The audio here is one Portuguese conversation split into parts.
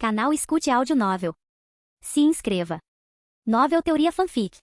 Canal Escute Áudio Novel. Se inscreva. Novel Teoria Fanfic.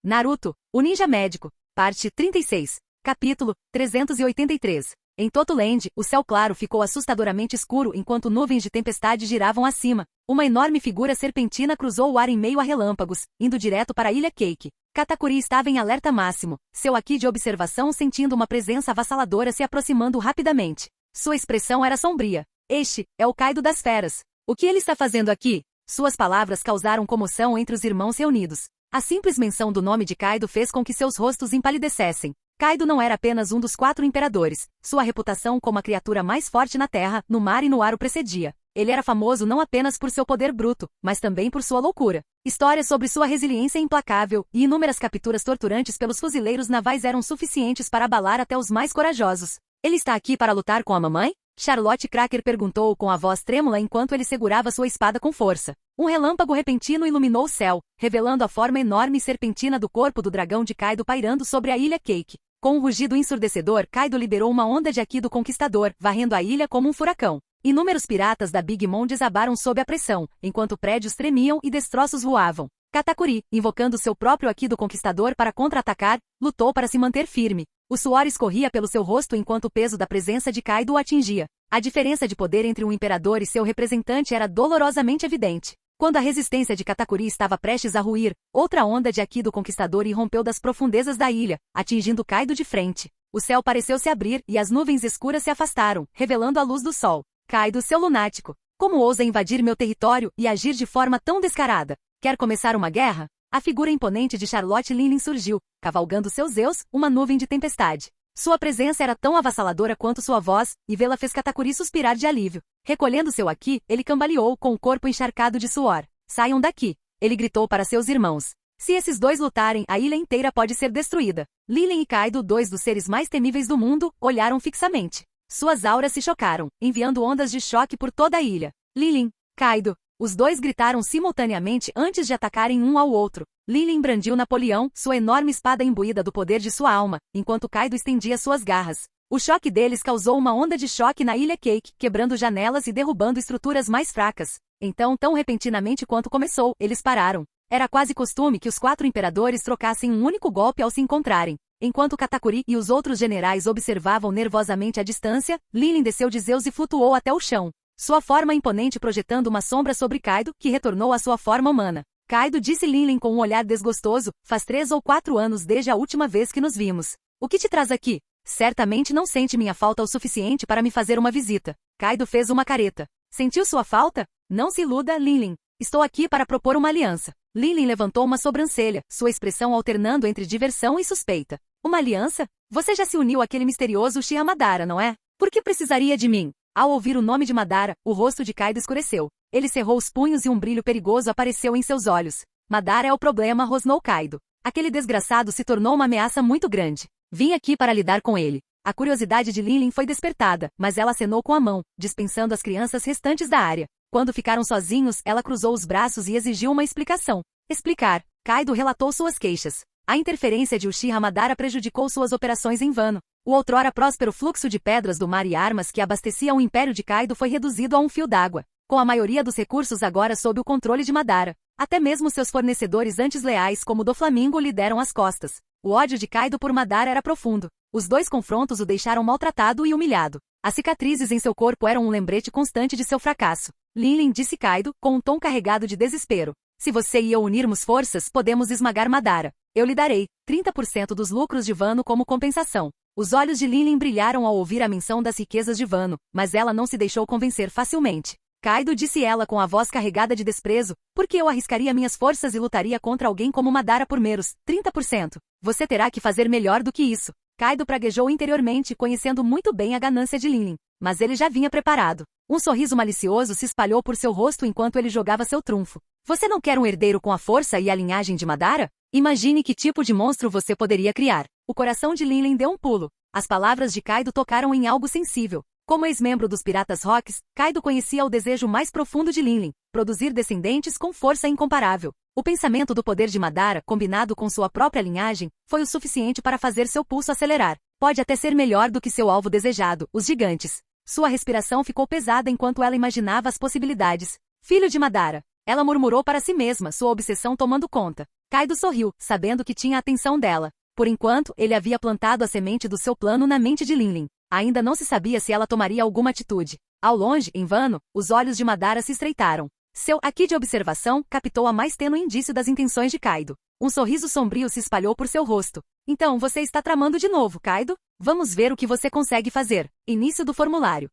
Naruto, o Ninja Médico, parte 36, capítulo 383. Em Totoland, o céu claro ficou assustadoramente escuro enquanto nuvens de tempestade giravam acima. Uma enorme figura serpentina cruzou o ar em meio a relâmpagos, indo direto para a Ilha Cake. Katakuri estava em alerta máximo, seu haki de observação sentindo uma presença avassaladora se aproximando rapidamente. Sua expressão era sombria. Este é o Kaido das Feras. O que ele está fazendo aqui? Suas palavras causaram comoção entre os irmãos reunidos. A simples menção do nome de Kaido fez com que seus rostos empalidecessem. Kaido não era apenas um dos 4 imperadores. Sua reputação como a criatura mais forte na terra, no mar e no ar o precedia. Ele era famoso não apenas por seu poder bruto, mas também por sua loucura. Histórias sobre sua resiliência implacável e inúmeras capturas torturantes pelos fuzileiros navais eram suficientes para abalar até os mais corajosos. Ele está aqui para lutar com a mamãe? Charlotte Cracker perguntou com a voz trêmula enquanto ele segurava sua espada com força. Um relâmpago repentino iluminou o céu, revelando a forma enorme e serpentina do corpo do dragão de Kaido pairando sobre a Ilha Cake. Com um rugido ensurdecedor, Kaido liberou uma onda de haki do Conquistador, varrendo a ilha como um furacão. Inúmeros piratas da Big Mom desabaram sob a pressão, enquanto prédios tremiam e destroços voavam. Katakuri, invocando seu próprio haki do Conquistador para contra-atacar, lutou para se manter firme. O suor escorria pelo seu rosto enquanto o peso da presença de Kaido o atingia. A diferença de poder entre um imperador e seu representante era dolorosamente evidente. Quando a resistência de Katakuri estava prestes a ruir, outra onda de haki do Conquistador irrompeu das profundezas da ilha, atingindo Kaido de frente. O céu pareceu se abrir e as nuvens escuras se afastaram, revelando a luz do sol. Kaido, seu lunático, como ousa invadir meu território e agir de forma tão descarada? Quer começar uma guerra? A figura imponente de Charlotte Linen surgiu, cavalgando seus Zeus, uma nuvem de tempestade. Sua presença era tão avassaladora quanto sua voz, e vê-la fez Katakuri suspirar de alívio. Recolhendo seu haki, ele cambaleou com o corpo encharcado de suor. Saiam daqui! Ele gritou para seus irmãos. Se esses dois lutarem, a ilha inteira pode ser destruída. Linen e Kaido, 2 dos seres mais temíveis do mundo, olharam fixamente. Suas auras se chocaram, enviando ondas de choque por toda a ilha. Linen, Kaido. Os dois gritaram simultaneamente antes de atacarem um ao outro. Linen brandiu Napoleão, sua enorme espada imbuída do poder de sua alma, enquanto Kaido estendia suas garras. O choque deles causou uma onda de choque na Ilha Cake, quebrando janelas e derrubando estruturas mais fracas. Então, tão repentinamente quanto começou, eles pararam. Era quase costume que os 4 imperadores trocassem um único golpe ao se encontrarem. Enquanto Katakuri e os outros generais observavam nervosamente à distância, Linen desceu de Zeus e flutuou até o chão. Sua forma imponente projetando uma sombra sobre Kaido, que retornou à sua forma humana. Kaido, disse Linen com um olhar desgostoso, faz 3 ou 4 anos desde a última vez que nos vimos. O que te traz aqui? Certamente não sente minha falta o suficiente para me fazer uma visita. Kaido fez uma careta. Sentiu sua falta? Não se iluda, Linen. Estou aqui para propor uma aliança. Linen levantou uma sobrancelha, sua expressão alternando entre diversão e suspeita. Uma aliança? Você já se uniu àquele misterioso Uchiha Madara, não é? Por que precisaria de mim? Ao ouvir o nome de Madara, o rosto de Kaido escureceu. Ele cerrou os punhos e um brilho perigoso apareceu em seus olhos. Madara é o problema, rosnou Kaido. Aquele desgraçado se tornou uma ameaça muito grande. Vim aqui para lidar com ele. A curiosidade de Linen foi despertada, mas ela acenou com a mão, dispensando as crianças restantes da área. Quando ficaram sozinhos, ela cruzou os braços e exigiu uma explicação. Explicar. Kaido relatou suas queixas. A interferência de Uchiha Madara prejudicou suas operações em vano. O outrora próspero fluxo de pedras do mar e armas que abastecia o império de Kaido foi reduzido a um fio d'água, com a maioria dos recursos agora sob o controle de Madara. Até mesmo seus fornecedores antes leais como o do Flamengo lhe deram as costas. O ódio de Kaido por Madara era profundo. Os 2 confrontos o deixaram maltratado e humilhado. As cicatrizes em seu corpo eram um lembrete constante de seu fracasso. Linen, disse Kaido, com um tom carregado de desespero. Se você e eu unirmos forças, podemos esmagar Madara. Eu lhe darei 30% dos lucros de Wano como compensação. Os olhos de Linen brilharam ao ouvir a menção das riquezas de Wano, mas ela não se deixou convencer facilmente. Kaido, disse ela com a voz carregada de desprezo, porque eu arriscaria minhas forças e lutaria contra alguém como Madara por meros 30%. Você terá que fazer melhor do que isso. Kaido praguejou interiormente, conhecendo muito bem a ganância de Linen, mas ele já vinha preparado. Um sorriso malicioso se espalhou por seu rosto enquanto ele jogava seu trunfo. Você não quer um herdeiro com a força e a linhagem de Madara? Imagine que tipo de monstro você poderia criar. O coração de Linen deu um pulo. As palavras de Kaido tocaram em algo sensível. Como ex-membro dos Piratas Rocks, Kaido conhecia o desejo mais profundo de Linen, produzir descendentes com força incomparável. O pensamento do poder de Madara, combinado com sua própria linhagem, foi o suficiente para fazer seu pulso acelerar. Pode até ser melhor do que seu alvo desejado, os gigantes. Sua respiração ficou pesada enquanto ela imaginava as possibilidades. Filho de Madara. Ela murmurou para si mesma, sua obsessão tomando conta. Kaido sorriu, sabendo que tinha a atenção dela. Por enquanto, ele havia plantado a semente do seu plano na mente de Linlin. Ainda não se sabia se ela tomaria alguma atitude. Ao longe, em vano, os olhos de Madara se estreitaram. Seu haki de observação captou a mais tênue indício das intenções de Kaido. Um sorriso sombrio se espalhou por seu rosto. Então, você está tramando de novo, Kaido? Vamos ver o que você consegue fazer. Início do formulário.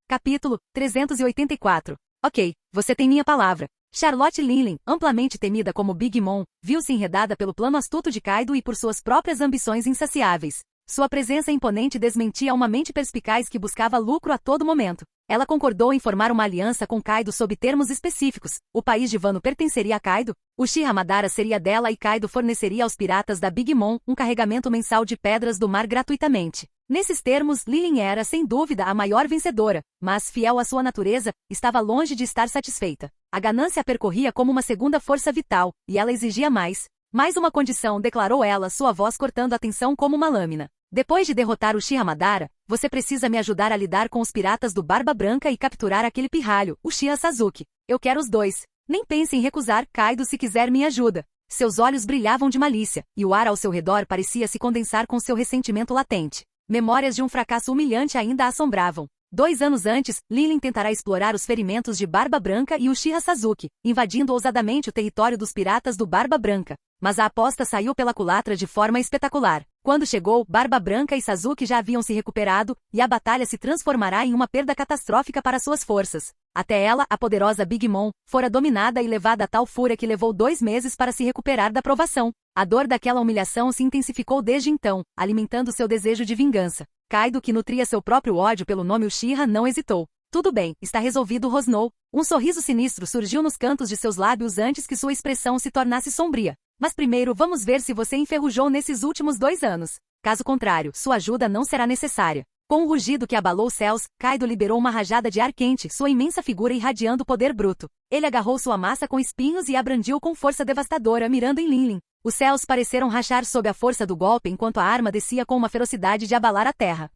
Capítulo 384. Ok, você tem minha palavra. Charlotte Linlin, amplamente temida como Big Mom, viu-se enredada pelo plano astuto de Kaido e por suas próprias ambições insaciáveis. Sua presença imponente desmentia uma mente perspicaz que buscava lucro a todo momento. Ela concordou em formar uma aliança com Kaido sob termos específicos. O país de Wano pertenceria a Kaido, Uchiha Madara seria dela e Kaido forneceria aos piratas da Big Mom um carregamento mensal de pedras do mar gratuitamente. Nesses termos, Linlin era, sem dúvida, a maior vencedora, mas, fiel à sua natureza, estava longe de estar satisfeita. A ganância a percorria como uma segunda força vital, e ela exigia mais. Mais uma condição, declarou ela, sua voz cortando a tensão como uma lâmina. Depois de derrotar o Uchiha Madara, você precisa me ajudar a lidar com os piratas do Barba Branca e capturar aquele pirralho, Uchiha Sasuke. Eu quero os dois. Nem pense em recusar, Kaido, se quiser minha ajuda. Seus olhos brilhavam de malícia, e o ar ao seu redor parecia se condensar com seu ressentimento latente. Memórias de um fracasso humilhante ainda a assombravam. 2 anos antes, Linlin tentará explorar os ferimentos de Barba Branca e Uchiha Sasuke, invadindo ousadamente o território dos piratas do Barba Branca. Mas a aposta saiu pela culatra de forma espetacular. Quando chegou, Barba Branca e Sasuke já haviam se recuperado, e a batalha se transformará em uma perda catastrófica para suas forças. Até ela, a poderosa Big Mom, fora dominada e levada a tal fúria que levou 2 meses para se recuperar da provação. A dor daquela humilhação se intensificou desde então, alimentando seu desejo de vingança. Kaido, que nutria seu próprio ódio pelo nome Uchiha, não hesitou. Tudo bem, está resolvido, rosnou. Um sorriso sinistro surgiu nos cantos de seus lábios antes que sua expressão se tornasse sombria. Mas primeiro vamos ver se você enferrujou nesses últimos 2 anos. Caso contrário, sua ajuda não será necessária. Com um rugido que abalou os céus, Kaido liberou uma rajada de ar quente, sua imensa figura irradiando poder bruto. Ele agarrou sua massa com espinhos e a brandiu com força devastadora, mirando em Linlin. Os céus pareceram rachar sob a força do golpe enquanto a arma descia com uma ferocidade de abalar a terra.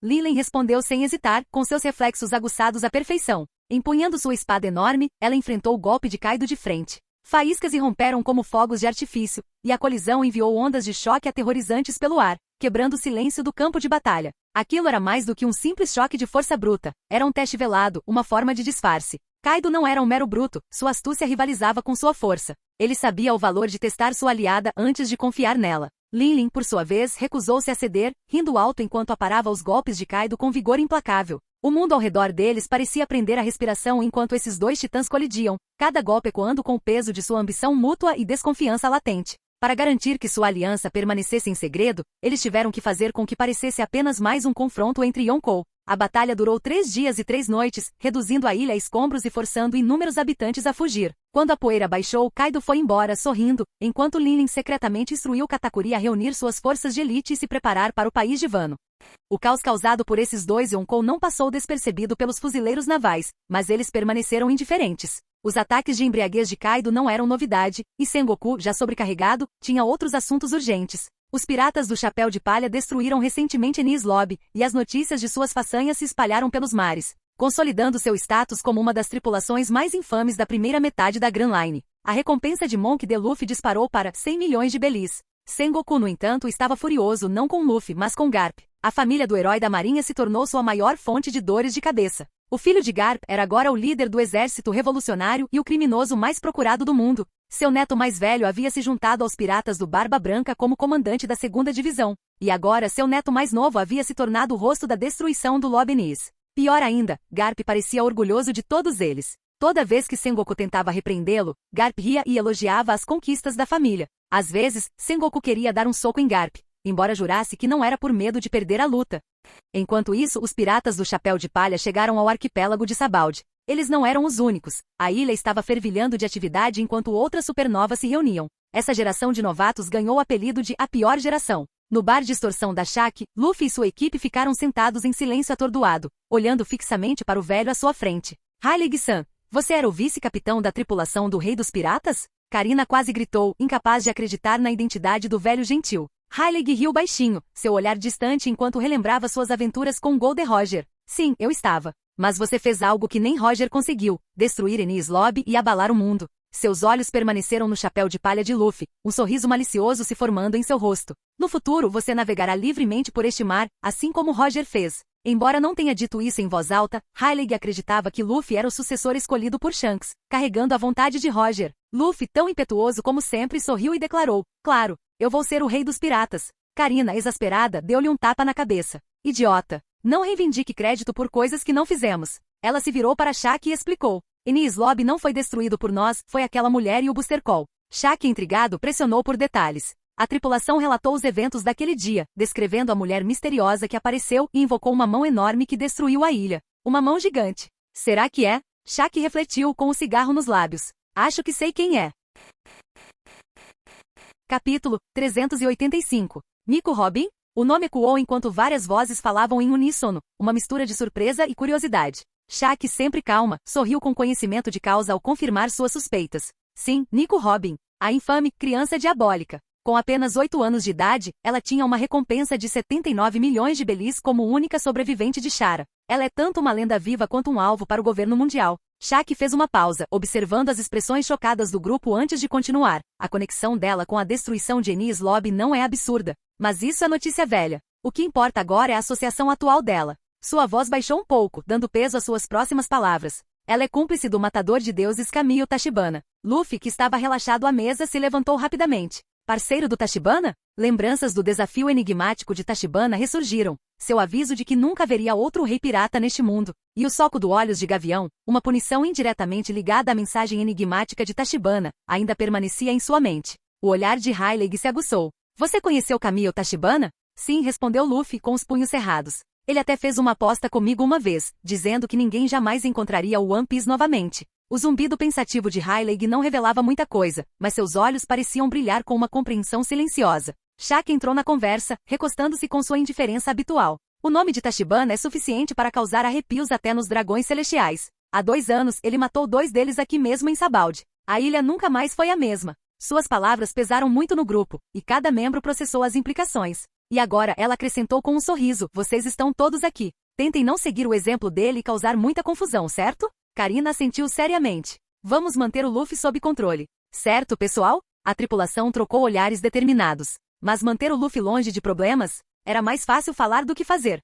Linlin respondeu sem hesitar, com seus reflexos aguçados à perfeição. Empunhando sua espada enorme, ela enfrentou o golpe de Kaido de frente. Faíscas irromperam como fogos de artifício, e a colisão enviou ondas de choque aterrorizantes pelo ar, quebrando o silêncio do campo de batalha. Aquilo era mais do que um simples choque de força bruta, era um teste velado, uma forma de disfarce. Kaido não era um mero bruto, sua astúcia rivalizava com sua força. Ele sabia o valor de testar sua aliada antes de confiar nela. Linlin, por sua vez, recusou-se a ceder, rindo alto enquanto aparava os golpes de Kaido com vigor implacável. O mundo ao redor deles parecia prender a respiração enquanto esses 2 titãs colidiam, cada golpe ecoando com o peso de sua ambição mútua e desconfiança latente. Para garantir que sua aliança permanecesse em segredo, eles tiveram que fazer com que parecesse apenas mais um confronto entre Yonkou. A batalha durou 3 dias e 3 noites, reduzindo a ilha a escombros e forçando inúmeros habitantes a fugir. Quando a poeira baixou, Kaido foi embora, sorrindo, enquanto Linlin secretamente instruiu Katakuri a reunir suas forças de elite e se preparar para o país de Wano. O caos causado por esses 2 Yonkou não passou despercebido pelos fuzileiros navais, mas eles permaneceram indiferentes. Os ataques de embriaguez de Kaido não eram novidade, e Sengoku, já sobrecarregado, tinha outros assuntos urgentes. Os piratas do Chapéu de Palha destruíram recentemente Enies Lobby, e as notícias de suas façanhas se espalharam pelos mares, consolidando seu status como uma das tripulações mais infames da primeira metade da Grand Line. A recompensa de Monk D. Luffy disparou para 100 milhões de belis. Sengoku, no entanto, estava furioso não com Luffy, mas com Garp. A família do herói da marinha se tornou sua maior fonte de dores de cabeça. O filho de Garp era agora o líder do exército revolucionário e o criminoso mais procurado do mundo. Seu neto mais velho havia se juntado aos piratas do Barba Branca como comandante da 2ª divisão. E agora seu neto mais novo havia se tornado o rosto da destruição do Lobby Enies. Pior ainda, Garp parecia orgulhoso de todos eles. Toda vez que Sengoku tentava repreendê-lo, Garp ria e elogiava as conquistas da família. Às vezes, Sengoku queria dar um soco em Garp, embora jurasse que não era por medo de perder a luta. Enquanto isso, os piratas do Chapéu de Palha chegaram ao arquipélago de Sabaldi. Eles não eram os únicos. A ilha estava fervilhando de atividade enquanto outras supernovas se reuniam. Essa geração de novatos ganhou o apelido de a pior geração. No bar de extorsão da Shaq, Luffy e sua equipe ficaram sentados em silêncio atordoado, olhando fixamente para o velho à sua frente. Hylig-san, você era o vice-capitão da tripulação do Rei dos Piratas? Karina quase gritou, incapaz de acreditar na identidade do velho gentil. Hylig riu baixinho, seu olhar distante enquanto relembrava suas aventuras com Gold Roger. Sim, eu estava. Mas você fez algo que nem Roger conseguiu, destruir Enies Lobby e abalar o mundo. Seus olhos permaneceram no chapéu de palha de Luffy, um sorriso malicioso se formando em seu rosto. No futuro você navegará livremente por este mar, assim como Roger fez. Embora não tenha dito isso em voz alta, Rayleigh acreditava que Luffy era o sucessor escolhido por Shanks, carregando a vontade de Roger. Luffy, tão impetuoso como sempre, sorriu e declarou: claro, eu vou ser o rei dos piratas. Karina, exasperada, deu-lhe um tapa na cabeça. Idiota! Não reivindique crédito por coisas que não fizemos. Ela se virou para Shaq e explicou: Enies Lobby não foi destruído por nós, foi aquela mulher e o Booster Call. Shaq, intrigado, pressionou por detalhes. A tripulação relatou os eventos daquele dia, descrevendo a mulher misteriosa que apareceu e invocou uma mão enorme que destruiu a ilha. Uma mão gigante. Será que é? Shaq refletiu com o cigarro nos lábios. Acho que sei quem é. Capítulo 385. Nico Robin? O nome ecoou enquanto várias vozes falavam em uníssono, uma mistura de surpresa e curiosidade. Shaq, sempre calma, sorriu com conhecimento de causa ao confirmar suas suspeitas. Sim, Nico Robin, a infame criança diabólica. Com apenas 8 anos de idade, ela tinha uma recompensa de 79 milhões de belis como única sobrevivente de Chara. Ela é tanto uma lenda viva quanto um alvo para o governo mundial. Shaq fez uma pausa, observando as expressões chocadas do grupo antes de continuar. A conexão dela com a destruição de Enies Lobby não é absurda. Mas isso é notícia velha. O que importa agora é a associação atual dela. Sua voz baixou um pouco, dando peso às suas próximas palavras. Ela é cúmplice do matador de deuses Kamio Tachibana. Luffy, que estava relaxado à mesa, se levantou rapidamente. Parceiro do Tachibana? Lembranças do desafio enigmático de Tachibana ressurgiram. Seu aviso de que nunca haveria outro rei pirata neste mundo. E o soco do Olhos de Gavião, uma punição indiretamente ligada à mensagem enigmática de Tachibana, ainda permanecia em sua mente. O olhar de Rayleigh se aguçou. Você conheceu Kamio Tachibana? Sim, respondeu Luffy com os punhos cerrados. Ele até fez uma aposta comigo uma vez, dizendo que ninguém jamais encontraria o One Piece novamente. O zumbido pensativo de Rayleigh não revelava muita coisa, mas seus olhos pareciam brilhar com uma compreensão silenciosa. Shaq entrou na conversa, recostando-se com sua indiferença habitual. O nome de Tachibana é suficiente para causar arrepios até nos dragões celestiais. Há 2 anos, ele matou 2 deles aqui mesmo em Sabaldi. A ilha nunca mais foi a mesma. Suas palavras pesaram muito no grupo, e cada membro processou as implicações. E agora ela acrescentou com um sorriso: vocês estão todos aqui. Tentem não seguir o exemplo dele e causar muita confusão, certo? Karina assentiu seriamente. Vamos manter o Luffy sob controle. Certo, pessoal? A tripulação trocou olhares determinados. Mas manter o Luffy longe de problemas? Era mais fácil falar do que fazer.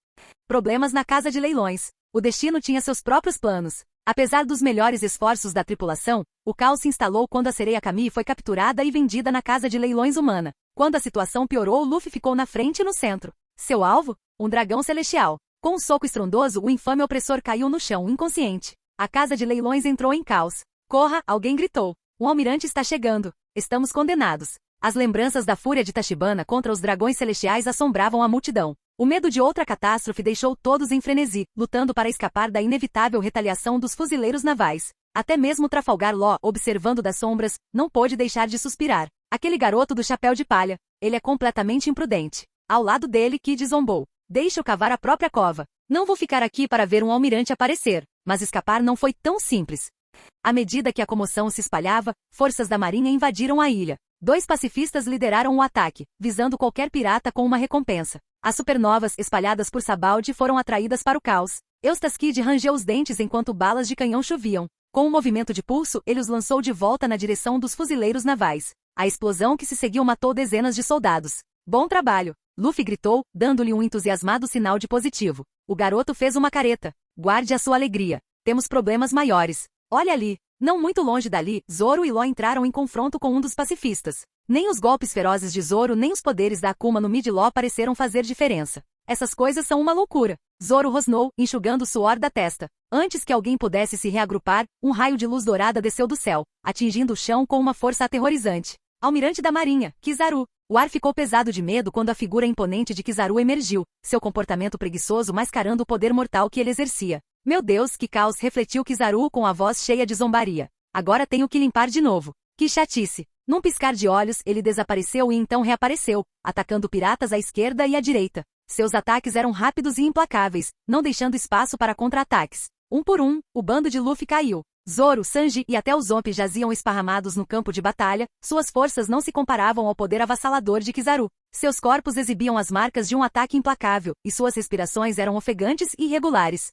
Problemas na casa de leilões. O destino tinha seus próprios planos. Apesar dos melhores esforços da tripulação, o caos se instalou quando a sereia Kami foi capturada e vendida na casa de leilões humana. Quando a situação piorou, Luffy ficou na frente e no centro. Seu alvo? Um dragão celestial. Com um soco estrondoso, o infame opressor caiu no chão, inconsciente. A casa de leilões entrou em caos. Corra, alguém gritou. O almirante está chegando. Estamos condenados. As lembranças da fúria de Tachibana contra os dragões celestiais assombravam a multidão. O medo de outra catástrofe deixou todos em frenesi, lutando para escapar da inevitável retaliação dos fuzileiros navais. Até mesmo Trafalgar Law, observando das sombras, não pôde deixar de suspirar. Aquele garoto do chapéu de palha. Ele é completamente imprudente. Ao lado dele, Kid zombou. Deixe-o cavar a própria cova. Não vou ficar aqui para ver um almirante aparecer. Mas escapar não foi tão simples. À medida que a comoção se espalhava, forças da marinha invadiram a ilha. 2 pacifistas lideraram o ataque, visando qualquer pirata com uma recompensa. As supernovas espalhadas por Sabaldi foram atraídas para o caos. Eustace Kid rangeu os dentes enquanto balas de canhão choviam. Com um movimento de pulso, ele os lançou de volta na direção dos fuzileiros navais. A explosão que se seguiu matou dezenas de soldados. Bom trabalho! Luffy gritou, dando-lhe um entusiasmado sinal de positivo. O garoto fez uma careta. Guarde a sua alegria. Temos problemas maiores. Olha ali. Não muito longe dali, Zoro e Law entraram em confronto com um dos pacifistas. Nem os golpes ferozes de Zoro nem os poderes da Akuma no Mid-Law pareceram fazer diferença. Essas coisas são uma loucura. Zoro rosnou, enxugando o suor da testa. Antes que alguém pudesse se reagrupar, um raio de luz dourada desceu do céu, atingindo o chão com uma força aterrorizante. Almirante da Marinha, Kizaru. O ar ficou pesado de medo quando a figura imponente de Kizaru emergiu, seu comportamento preguiçoso mascarando o poder mortal que ele exercia. Meu Deus, que caos, refletiu Kizaru com a voz cheia de zombaria. Agora tenho que limpar de novo. Que chatice. Num piscar de olhos, ele desapareceu e então reapareceu, atacando piratas à esquerda e à direita. Seus ataques eram rápidos e implacáveis, não deixando espaço para contra-ataques. Um por um, o bando de Luffy caiu. Zoro, Sanji e até o Zope jaziam esparramados no campo de batalha, suas forças não se comparavam ao poder avassalador de Kizaru. Seus corpos exibiam as marcas de um ataque implacável, e suas respirações eram ofegantes e irregulares.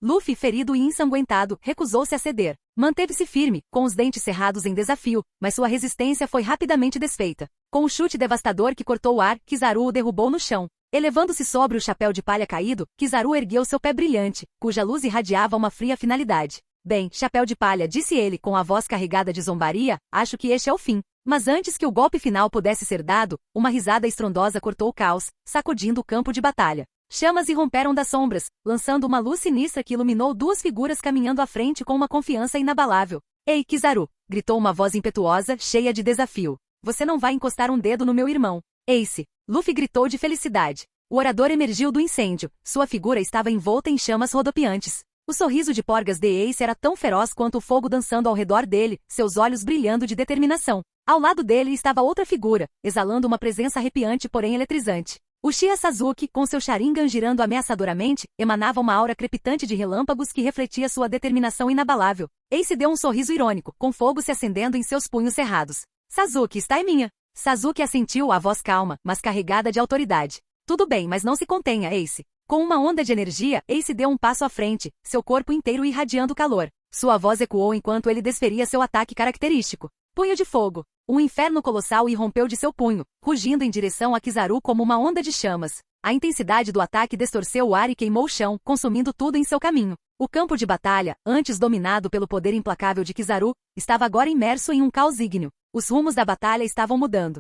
Luffy, ferido e ensanguentado, recusou-se a ceder. Manteve-se firme, com os dentes cerrados em desafio, mas sua resistência foi rapidamente desfeita. Com um chute devastador que cortou o ar, Kizaru o derrubou no chão. Elevando-se sobre o chapéu de palha caído, Kizaru ergueu seu pé brilhante, cuja luz irradiava uma fria finalidade. Bem, chapéu de palha, disse ele com a voz carregada de zombaria, acho que este é o fim. Mas antes que o golpe final pudesse ser dado, uma risada estrondosa cortou o caos, sacudindo o campo de batalha. Chamas irromperam das sombras, lançando uma luz sinistra que iluminou duas figuras caminhando à frente com uma confiança inabalável. Ei, Kizaru! Gritou uma voz impetuosa, cheia de desafio. Você não vai encostar um dedo no meu irmão. Ace! Luffy gritou de felicidade. O orador emergiu do incêndio, sua figura estava envolta em chamas rodopiantes. O sorriso de Porgas de Ace era tão feroz quanto o fogo dançando ao redor dele, seus olhos brilhando de determinação. Ao lado dele estava outra figura, exalando uma presença arrepiante porém eletrizante. Uchiha Sasuke, com seu Sharingan girando ameaçadoramente, emanava uma aura crepitante de relâmpagos que refletia sua determinação inabalável. Ace deu um sorriso irônico, com fogo se acendendo em seus punhos cerrados. Sasuke, está em minha. Sasuke assentiu, a voz calma, mas carregada de autoridade. Tudo bem, mas não se contenha, Ace. Com uma onda de energia, Ace deu um passo à frente, seu corpo inteiro irradiando calor. Sua voz ecoou enquanto ele desferia seu ataque característico. Punho de fogo. Um inferno colossal irrompeu de seu punho, rugindo em direção a Kizaru como uma onda de chamas. A intensidade do ataque distorceu o ar e queimou o chão, consumindo tudo em seu caminho. O campo de batalha, antes dominado pelo poder implacável de Kizaru, estava agora imerso em um caos ígneo. Os rumos da batalha estavam mudando.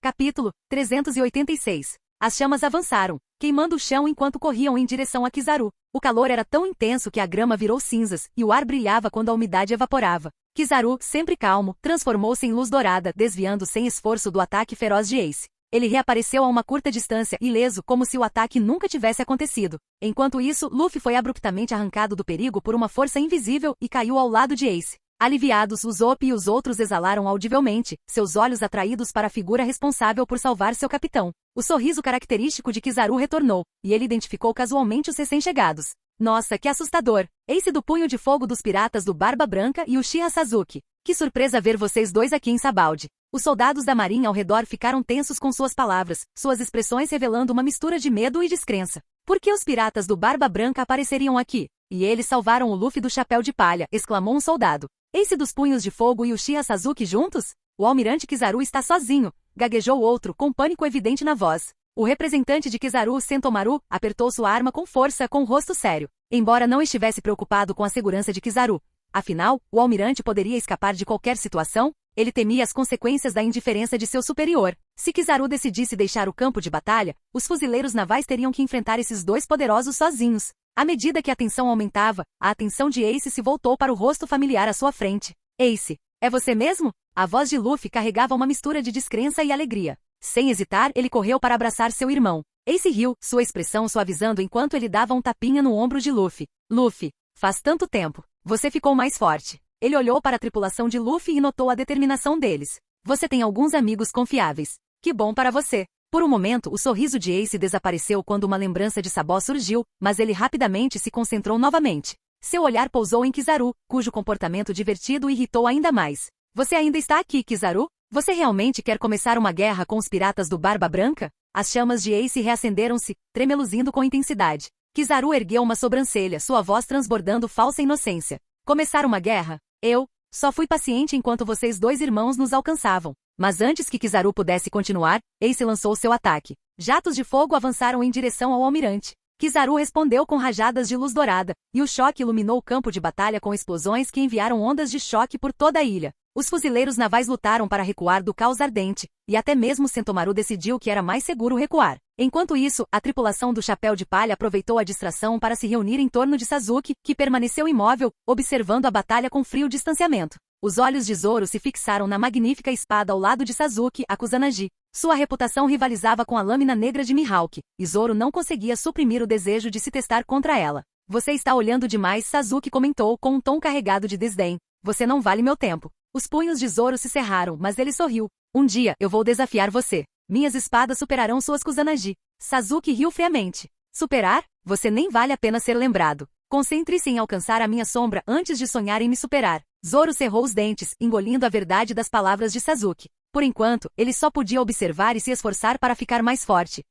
Capítulo 386. As chamas avançaram, queimando o chão enquanto corriam em direção a Kizaru. O calor era tão intenso que a grama virou cinzas, e o ar brilhava quando a umidade evaporava. Kizaru, sempre calmo, transformou-se em luz dourada, desviando sem esforço do ataque feroz de Ace. Ele reapareceu a uma curta distância, ileso, como se o ataque nunca tivesse acontecido. Enquanto isso, Luffy foi abruptamente arrancado do perigo por uma força invisível e caiu ao lado de Ace. Aliviados, Usopp e os outros exalaram audivelmente, seus olhos atraídos para a figura responsável por salvar seu capitão. O sorriso característico de Kizaru retornou, e ele identificou casualmente os recém-chegados. Nossa, que assustador! Ace do punho de fogo dos piratas do Barba Branca e Uchiha Sasuke. Que surpresa ver vocês dois aqui em Sabaody. Os soldados da marinha ao redor ficaram tensos com suas palavras, suas expressões revelando uma mistura de medo e descrença. Por que os piratas do Barba Branca apareceriam aqui? E eles salvaram o Luffy do chapéu de palha, exclamou um soldado. Ace dos punhos de fogo e Uchiha Sasuke juntos? O almirante Kizaru está sozinho, gaguejou outro, com pânico evidente na voz. O representante de Kizaru, Sentomaru, apertou sua arma com força, com o rosto sério. Embora não estivesse preocupado com a segurança de Kizaru. Afinal, o almirante poderia escapar de qualquer situação? Ele temia as consequências da indiferença de seu superior. Se Kizaru decidisse deixar o campo de batalha, os fuzileiros navais teriam que enfrentar esses dois poderosos sozinhos. À medida que a tensão aumentava, a atenção de Ace se voltou para o rosto familiar à sua frente. Ace, é você mesmo? A voz de Luffy carregava uma mistura de descrença e alegria. Sem hesitar, ele correu para abraçar seu irmão. Ace riu, sua expressão suavizando enquanto ele dava um tapinha no ombro de Luffy. Luffy, faz tanto tempo. Você ficou mais forte. Ele olhou para a tripulação de Luffy e notou a determinação deles. Você tem alguns amigos confiáveis. Que bom para você. Por um momento, o sorriso de Ace desapareceu quando uma lembrança de Sabó surgiu, mas ele rapidamente se concentrou novamente. Seu olhar pousou em Kizaru, cujo comportamento divertido o irritou ainda mais. Você ainda está aqui, Kizaru? Você realmente quer começar uma guerra com os piratas do Barba Branca? As chamas de Ace reacenderam-se, tremeluzindo com intensidade. Kizaru ergueu uma sobrancelha, sua voz transbordando falsa inocência. Começar uma guerra? Eu só fui paciente enquanto vocês dois irmãos nos alcançavam. Mas antes que Kizaru pudesse continuar, Ace lançou seu ataque. Jatos de fogo avançaram em direção ao almirante. Kizaru respondeu com rajadas de luz dourada, e o choque iluminou o campo de batalha com explosões que enviaram ondas de choque por toda a ilha. Os fuzileiros navais lutaram para recuar do caos ardente, e até mesmo Sentomaru decidiu que era mais seguro recuar. Enquanto isso, a tripulação do Chapéu de Palha aproveitou a distração para se reunir em torno de Sasuke, que permaneceu imóvel, observando a batalha com frio distanciamento. Os olhos de Zoro se fixaram na magnífica espada ao lado de Sasuke, a Kusanagi. Sua reputação rivalizava com a lâmina negra de Mihawk, e Zoro não conseguia suprimir o desejo de se testar contra ela. Você está olhando demais, Sasuke comentou com um tom carregado de desdém. Você não vale meu tempo. Os punhos de Zoro se cerraram, mas ele sorriu. Um dia, eu vou desafiar você. Minhas espadas superarão suas Kusanagi. Sasuke riu friamente. Superar? Você nem vale a pena ser lembrado. Concentre-se em alcançar a minha sombra antes de sonhar em me superar. Zoro cerrou os dentes, engolindo a verdade das palavras de Sasuke. Por enquanto, ele só podia observar e se esforçar para ficar mais forte.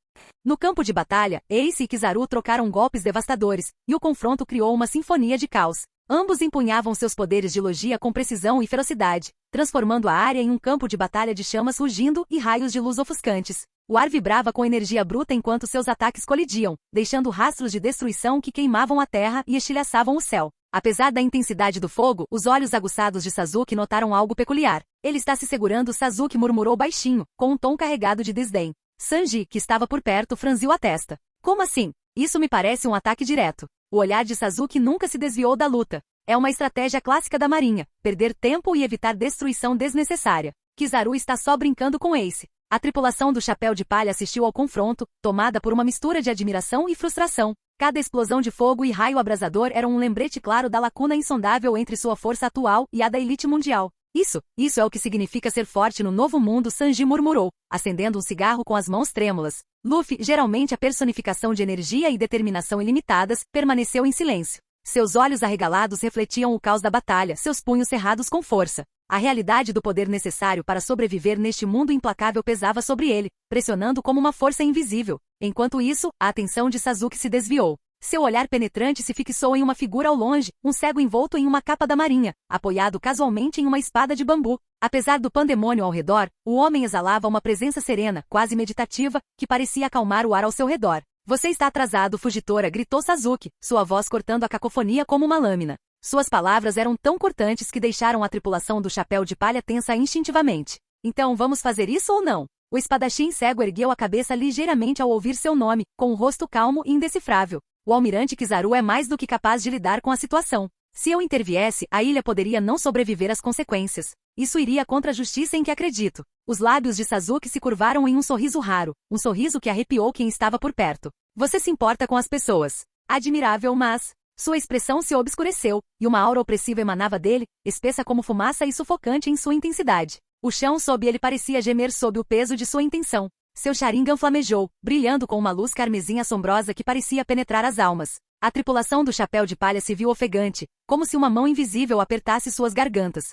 No campo de batalha, Ace e Kizaru trocaram golpes devastadores, e o confronto criou uma sinfonia de caos. Ambos empunhavam seus poderes de logia com precisão e ferocidade, transformando a área em um campo de batalha de chamas rugindo e raios de luz ofuscantes. O ar vibrava com energia bruta enquanto seus ataques colidiam, deixando rastros de destruição que queimavam a terra e estilhaçavam o céu. Apesar da intensidade do fogo, os olhos aguçados de Sasuke notaram algo peculiar. Ele está se segurando, Sasuke murmurou baixinho, com um tom carregado de desdém. Sanji, que estava por perto, franziu a testa. Como assim? Isso me parece um ataque direto. O olhar de Sasuke nunca se desviou da luta. É uma estratégia clássica da marinha, perder tempo e evitar destruição desnecessária. Kizaru está só brincando com Ace. A tripulação do Chapéu de Palha assistiu ao confronto, tomada por uma mistura de admiração e frustração. Cada explosão de fogo e raio abrasador era um lembrete claro da lacuna insondável entre sua força atual e a da elite mundial. Isso é o que significa ser forte no novo mundo, Sanji murmurou, acendendo um cigarro com as mãos trêmulas. Luffy, geralmente a personificação de energia e determinação ilimitadas, permaneceu em silêncio. Seus olhos arregalados refletiam o caos da batalha, seus punhos cerrados com força. A realidade do poder necessário para sobreviver neste mundo implacável pesava sobre ele, pressionando como uma força invisível. Enquanto isso, a atenção de Sasuke se desviou. Seu olhar penetrante se fixou em uma figura ao longe, um cego envolto em uma capa da marinha, apoiado casualmente em uma espada de bambu. Apesar do pandemônio ao redor, o homem exalava uma presença serena, quase meditativa, que parecia acalmar o ar ao seu redor. Você está atrasado, Fujitora, gritou Sasuke, sua voz cortando a cacofonia como uma lâmina. Suas palavras eram tão cortantes que deixaram a tripulação do Chapéu de Palha tensa instintivamente. Então vamos fazer isso ou não? O espadachim cego ergueu a cabeça ligeiramente ao ouvir seu nome, com o rosto calmo e indecifrável. O almirante Kizaru é mais do que capaz de lidar com a situação. Se eu interviesse, a ilha poderia não sobreviver às consequências. Isso iria contra a justiça em que acredito. Os lábios de Sasuke se curvaram em um sorriso raro, um sorriso que arrepiou quem estava por perto. Você se importa com as pessoas. Admirável, mas... Sua expressão se obscureceu, e uma aura opressiva emanava dele, espessa como fumaça e sufocante em sua intensidade. O chão sob ele parecia gemer sob o peso de sua intenção. Seu Sharingan flamejou, brilhando com uma luz carmesim assombrosa que parecia penetrar as almas. A tripulação do Chapéu de Palha se viu ofegante, como se uma mão invisível apertasse suas gargantas.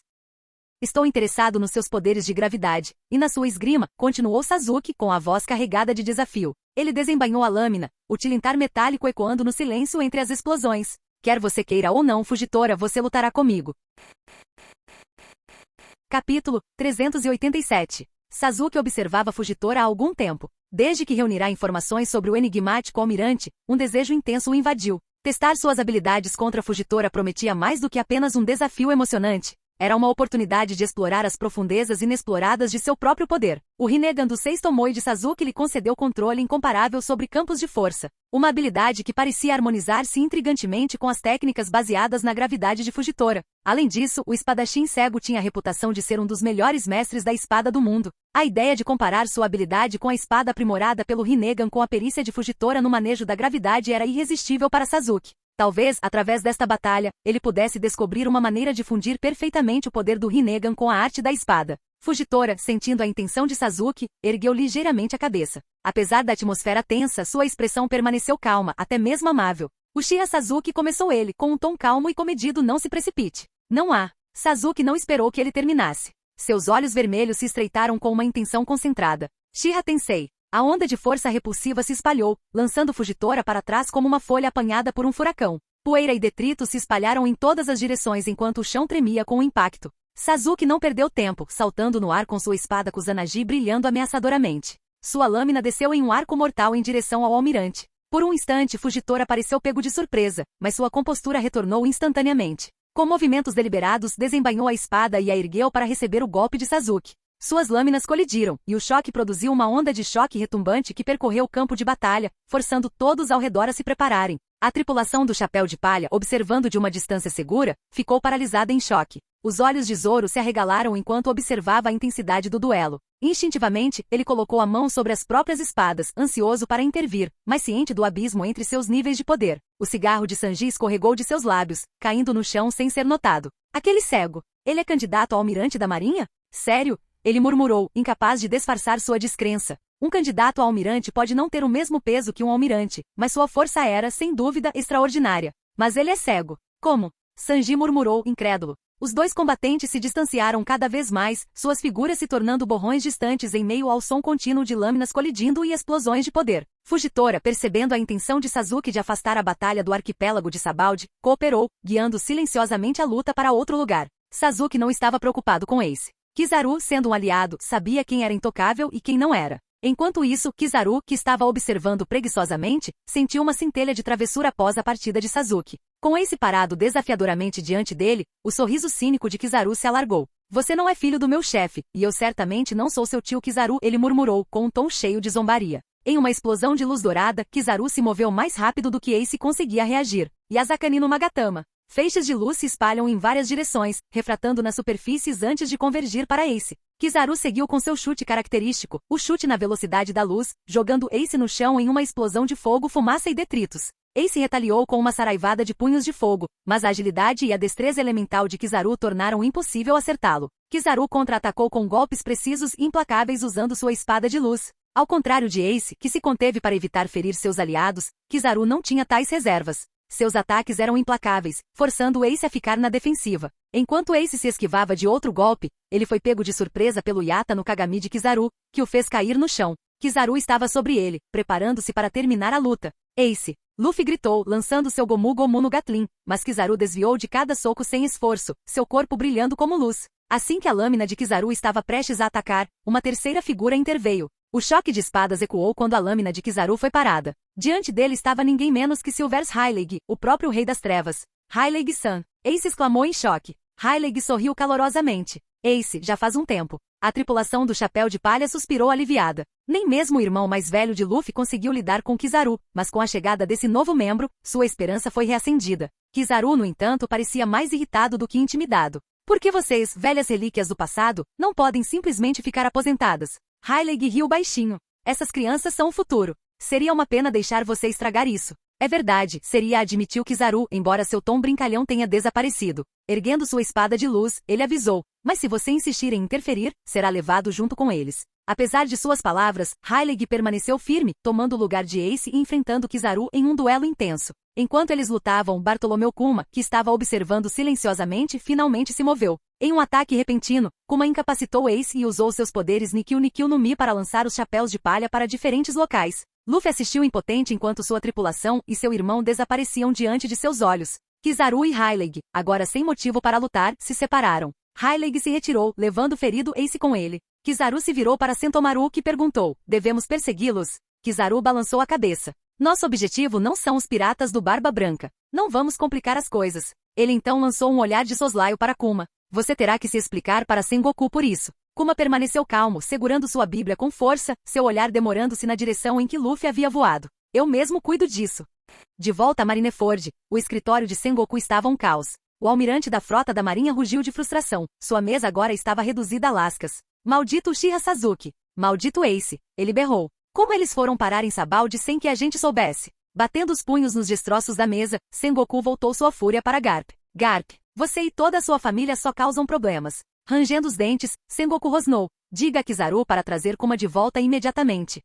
Estou interessado nos seus poderes de gravidade, e na sua esgrima, continuou Sasuke com a voz carregada de desafio. Ele desembainhou a lâmina, o tilintar metálico ecoando no silêncio entre as explosões. Quer você queira ou não, Fujitora, você lutará comigo. Capítulo 387. Sasuke observava Fujitora há algum tempo. Desde que reunirá informações sobre o enigmático almirante, um desejo intenso o invadiu. Testar suas habilidades contra Fujitora prometia mais do que apenas um desafio emocionante. Era uma oportunidade de explorar as profundezas inexploradas de seu próprio poder. O Rinnegan do Sexto Tomoe de Sasuke lhe concedeu controle incomparável sobre campos de força. Uma habilidade que parecia harmonizar-se intrigantemente com as técnicas baseadas na gravidade de Fujitora. Além disso, o espadachim cego tinha a reputação de ser um dos melhores mestres da espada do mundo. A ideia de comparar sua habilidade com a espada aprimorada pelo Rinnegan com a perícia de Fujitora no manejo da gravidade era irresistível para Sasuke. Talvez, através desta batalha, ele pudesse descobrir uma maneira de fundir perfeitamente o poder do Rinnegan com a arte da espada. Fujitora, sentindo a intenção de Sasuke, ergueu ligeiramente a cabeça. Apesar da atmosfera tensa, sua expressão permaneceu calma, até mesmo amável. Uchiha Sasuke, começou ele, com um tom calmo e comedido. Não se precipite. Não há. Sasuke não esperou que ele terminasse. Seus olhos vermelhos se estreitaram com uma intenção concentrada. Uchiha Tensei. A onda de força repulsiva se espalhou, lançando Fujitora para trás como uma folha apanhada por um furacão. Poeira e detritos se espalharam em todas as direções enquanto o chão tremia com o impacto. Sasuke não perdeu tempo, saltando no ar com sua espada Kusanagi brilhando ameaçadoramente. Sua lâmina desceu em um arco mortal em direção ao almirante. Por um instante Fujitora pareceu pego de surpresa, mas sua compostura retornou instantaneamente. Com movimentos deliberados desembainhou a espada e a ergueu para receber o golpe de Sasuke. Suas lâminas colidiram, e o choque produziu uma onda de choque retumbante que percorreu o campo de batalha, forçando todos ao redor a se prepararem. A tripulação do Chapéu de Palha, observando de uma distância segura, ficou paralisada em choque. Os olhos de Zoro se arregalaram enquanto observava a intensidade do duelo. Instintivamente, ele colocou a mão sobre as próprias espadas, ansioso para intervir, mas ciente do abismo entre seus níveis de poder. O cigarro de Sanji escorregou de seus lábios, caindo no chão sem ser notado. Aquele cego. Ele é candidato ao almirante da marinha? Sério? Ele murmurou, incapaz de disfarçar sua descrença. Um candidato a almirante pode não ter o mesmo peso que um almirante, mas sua força era, sem dúvida, extraordinária. Mas ele é cego. Como? Sanji murmurou, incrédulo. Os dois combatentes se distanciaram cada vez mais, suas figuras se tornando borrões distantes em meio ao som contínuo de lâminas colidindo e explosões de poder. Fujitora, percebendo a intenção de Sasuke de afastar a batalha do arquipélago de Sabaody, cooperou, guiando silenciosamente a luta para outro lugar. Sasuke não estava preocupado com Ace. Kizaru, sendo um aliado, sabia quem era intocável e quem não era. Enquanto isso, Kizaru, que estava observando preguiçosamente, sentiu uma centelha de travessura após a partida de Sasuke. Com Ace parado desafiadoramente diante dele, o sorriso cínico de Kizaru se alargou. Você não é filho do meu chefe, e eu certamente não sou seu tio Kizaru, ele murmurou, com um tom cheio de zombaria. Em uma explosão de luz dourada, Kizaru se moveu mais rápido do que Ace conseguia reagir. Yazakani no Magatama. Feixes de luz se espalham em várias direções, refratando nas superfícies antes de convergir para Ace. Kizaru seguiu com seu chute característico, o chute na velocidade da luz, jogando Ace no chão em uma explosão de fogo, fumaça e detritos. Ace retaliou com uma saraivada de punhos de fogo, mas a agilidade e a destreza elemental de Kizaru tornaram impossível acertá-lo. Kizaru contra-atacou com golpes precisos e implacáveis usando sua espada de luz. Ao contrário de Ace, que se conteve para evitar ferir seus aliados, Kizaru não tinha tais reservas. Seus ataques eram implacáveis, forçando Ace a ficar na defensiva. Enquanto Ace se esquivava de outro golpe, ele foi pego de surpresa pelo Yata no Kagami de Kizaru, que o fez cair no chão. Kizaru estava sobre ele, preparando-se para terminar a luta. Ace! Luffy gritou, lançando seu Gomu Gomu no Gatling, mas Kizaru desviou de cada soco sem esforço, seu corpo brilhando como luz. Assim que a lâmina de Kizaru estava prestes a atacar, uma terceira figura interveio. O choque de espadas ecoou quando a lâmina de Kizaru foi parada. Diante dele estava ninguém menos que Silvers Hyleg, o próprio Rei das Trevas. Hyleg-san! Ace exclamou em choque. Hyleg sorriu calorosamente. Ace, já faz um tempo. A tripulação do Chapéu de Palha suspirou aliviada. Nem mesmo o irmão mais velho de Luffy conseguiu lidar com Kizaru, mas com a chegada desse novo membro, sua esperança foi reacendida. Kizaru, no entanto, parecia mais irritado do que intimidado. Por que vocês, velhas relíquias do passado, não podem simplesmente ficar aposentadas? Hyleg riu baixinho. Essas crianças são o futuro. Seria uma pena deixar você estragar isso. É verdade, seria, admitiu Kizaru, embora seu tom brincalhão tenha desaparecido. Erguendo sua espada de luz, ele avisou. Mas se você insistir em interferir, será levado junto com eles. Apesar de suas palavras, Hyleg permaneceu firme, tomando o lugar de Ace e enfrentando Kizaru em um duelo intenso. Enquanto eles lutavam, Bartolomeu Kuma, que estava observando silenciosamente, finalmente se moveu. Em um ataque repentino, Kuma incapacitou Ace e usou seus poderes Nikkyu no Mi para lançar os chapéus de palha para diferentes locais. Luffy assistiu impotente enquanto sua tripulação e seu irmão desapareciam diante de seus olhos. Kizaru e Hyleg, agora sem motivo para lutar, se separaram. Hyleg se retirou, levando o ferido Ace com ele. Kizaru se virou para Sentomaru, que perguntou, devemos persegui-los? Kizaru balançou a cabeça. Nosso objetivo não são os piratas do Barba Branca. Não vamos complicar as coisas. Ele então lançou um olhar de soslaio para Kuma. Você terá que se explicar para Sengoku por isso. Kuma permaneceu calmo, segurando sua Bíblia com força, seu olhar demorando-se na direção em que Luffy havia voado. Eu mesmo cuido disso. De volta a Marineford, o escritório de Sengoku estava um caos. O almirante da frota da marinha rugiu de frustração. Sua mesa agora estava reduzida a lascas. Maldito Uchiha Sasuke. Maldito Ace. Ele berrou. Como eles foram parar em Sabaody sem que a gente soubesse? Batendo os punhos nos destroços da mesa, Sengoku voltou sua fúria para Garp. Garp, você e toda a sua família só causam problemas. Rangendo os dentes, Sengoku rosnou. Diga a Kizaru para trazer Kuma de volta imediatamente.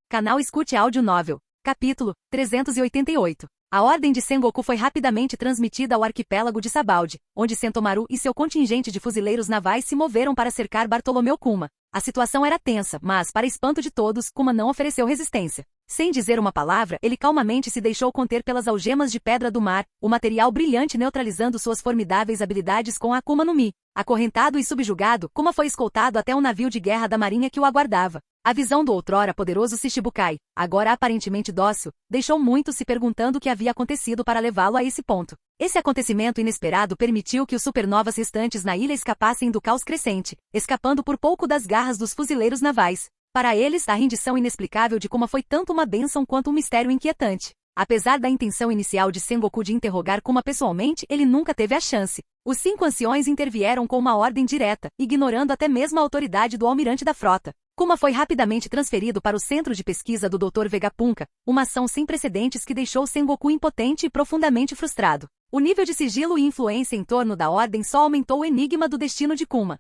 Canal Escute Áudio Novel. Capítulo 388. A ordem de Sengoku foi rapidamente transmitida ao arquipélago de Sabaody, onde Sentomaru e seu contingente de fuzileiros navais se moveram para cercar Bartolomeu Kuma. A situação era tensa, mas, para espanto de todos, Kuma não ofereceu resistência. Sem dizer uma palavra, ele calmamente se deixou conter pelas algemas de pedra do mar, o material brilhante neutralizando suas formidáveis habilidades com a Akuma no Mi. Acorrentado e subjugado, Kuma foi escoltado até um navio de guerra da marinha que o aguardava. A visão do outrora poderoso Shichibukai, agora aparentemente dócil, deixou muitos se perguntando o que havia acontecido para levá-lo a esse ponto. Esse acontecimento inesperado permitiu que os supernovas restantes na ilha escapassem do caos crescente, escapando por pouco das garras dos fuzileiros navais. Para eles, a rendição inexplicável de Kuma foi tanto uma bênção quanto um mistério inquietante. Apesar da intenção inicial de Sengoku de interrogar Kuma pessoalmente, ele nunca teve a chance. Os 5 anciões intervieram com uma ordem direta, ignorando até mesmo a autoridade do almirante da frota. Kuma foi rapidamente transferido para o centro de pesquisa do Dr. Vegapunk, uma ação sem precedentes que deixou Sengoku impotente e profundamente frustrado. O nível de sigilo e influência em torno da ordem só aumentou o enigma do destino de Kuma.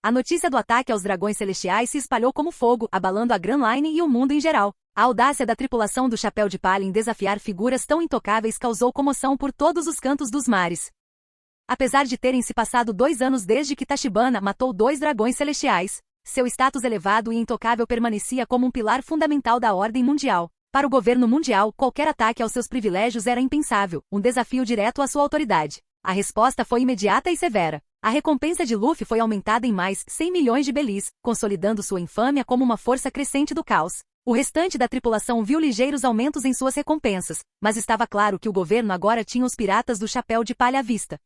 A notícia do ataque aos dragões celestiais se espalhou como fogo, abalando a Grand Line e o mundo em geral. A audácia da tripulação do Chapéu de Palha em desafiar figuras tão intocáveis causou comoção por todos os cantos dos mares. Apesar de terem se passado 2 anos desde que Tachibana matou 2 dragões celestiais, seu status elevado e intocável permanecia como um pilar fundamental da ordem mundial. Para o governo mundial, qualquer ataque aos seus privilégios era impensável, um desafio direto à sua autoridade. A resposta foi imediata e severa. A recompensa de Luffy foi aumentada em mais 100 milhões de belis, consolidando sua infâmia como uma força crescente do caos. O restante da tripulação viu ligeiros aumentos em suas recompensas, mas estava claro que o governo agora tinha os piratas do chapéu de palha à vista.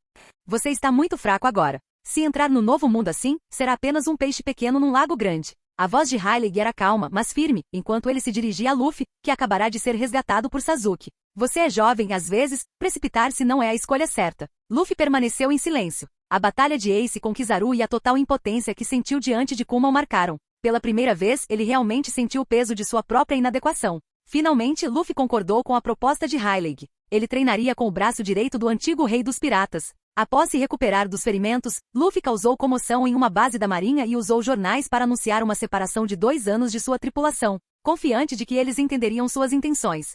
Você está muito fraco agora. Se entrar no novo mundo assim, será apenas um peixe pequeno num lago grande. A voz de Hylig era calma, mas firme, enquanto ele se dirigia a Luffy, que acabará de ser resgatado por Sasuke. Você é jovem e às vezes, precipitar-se não é a escolha certa. Luffy permaneceu em silêncio. A batalha de Ace com Kizaru e a total impotência que sentiu diante de Kuma o marcaram. Pela primeira vez, ele realmente sentiu o peso de sua própria inadequação. Finalmente, Luffy concordou com a proposta de Hylig. Ele treinaria com o braço direito do antigo rei dos piratas. Após se recuperar dos ferimentos, Luffy causou comoção em uma base da marinha e usou jornais para anunciar uma separação de 2 anos de sua tripulação, confiante de que eles entenderiam suas intenções.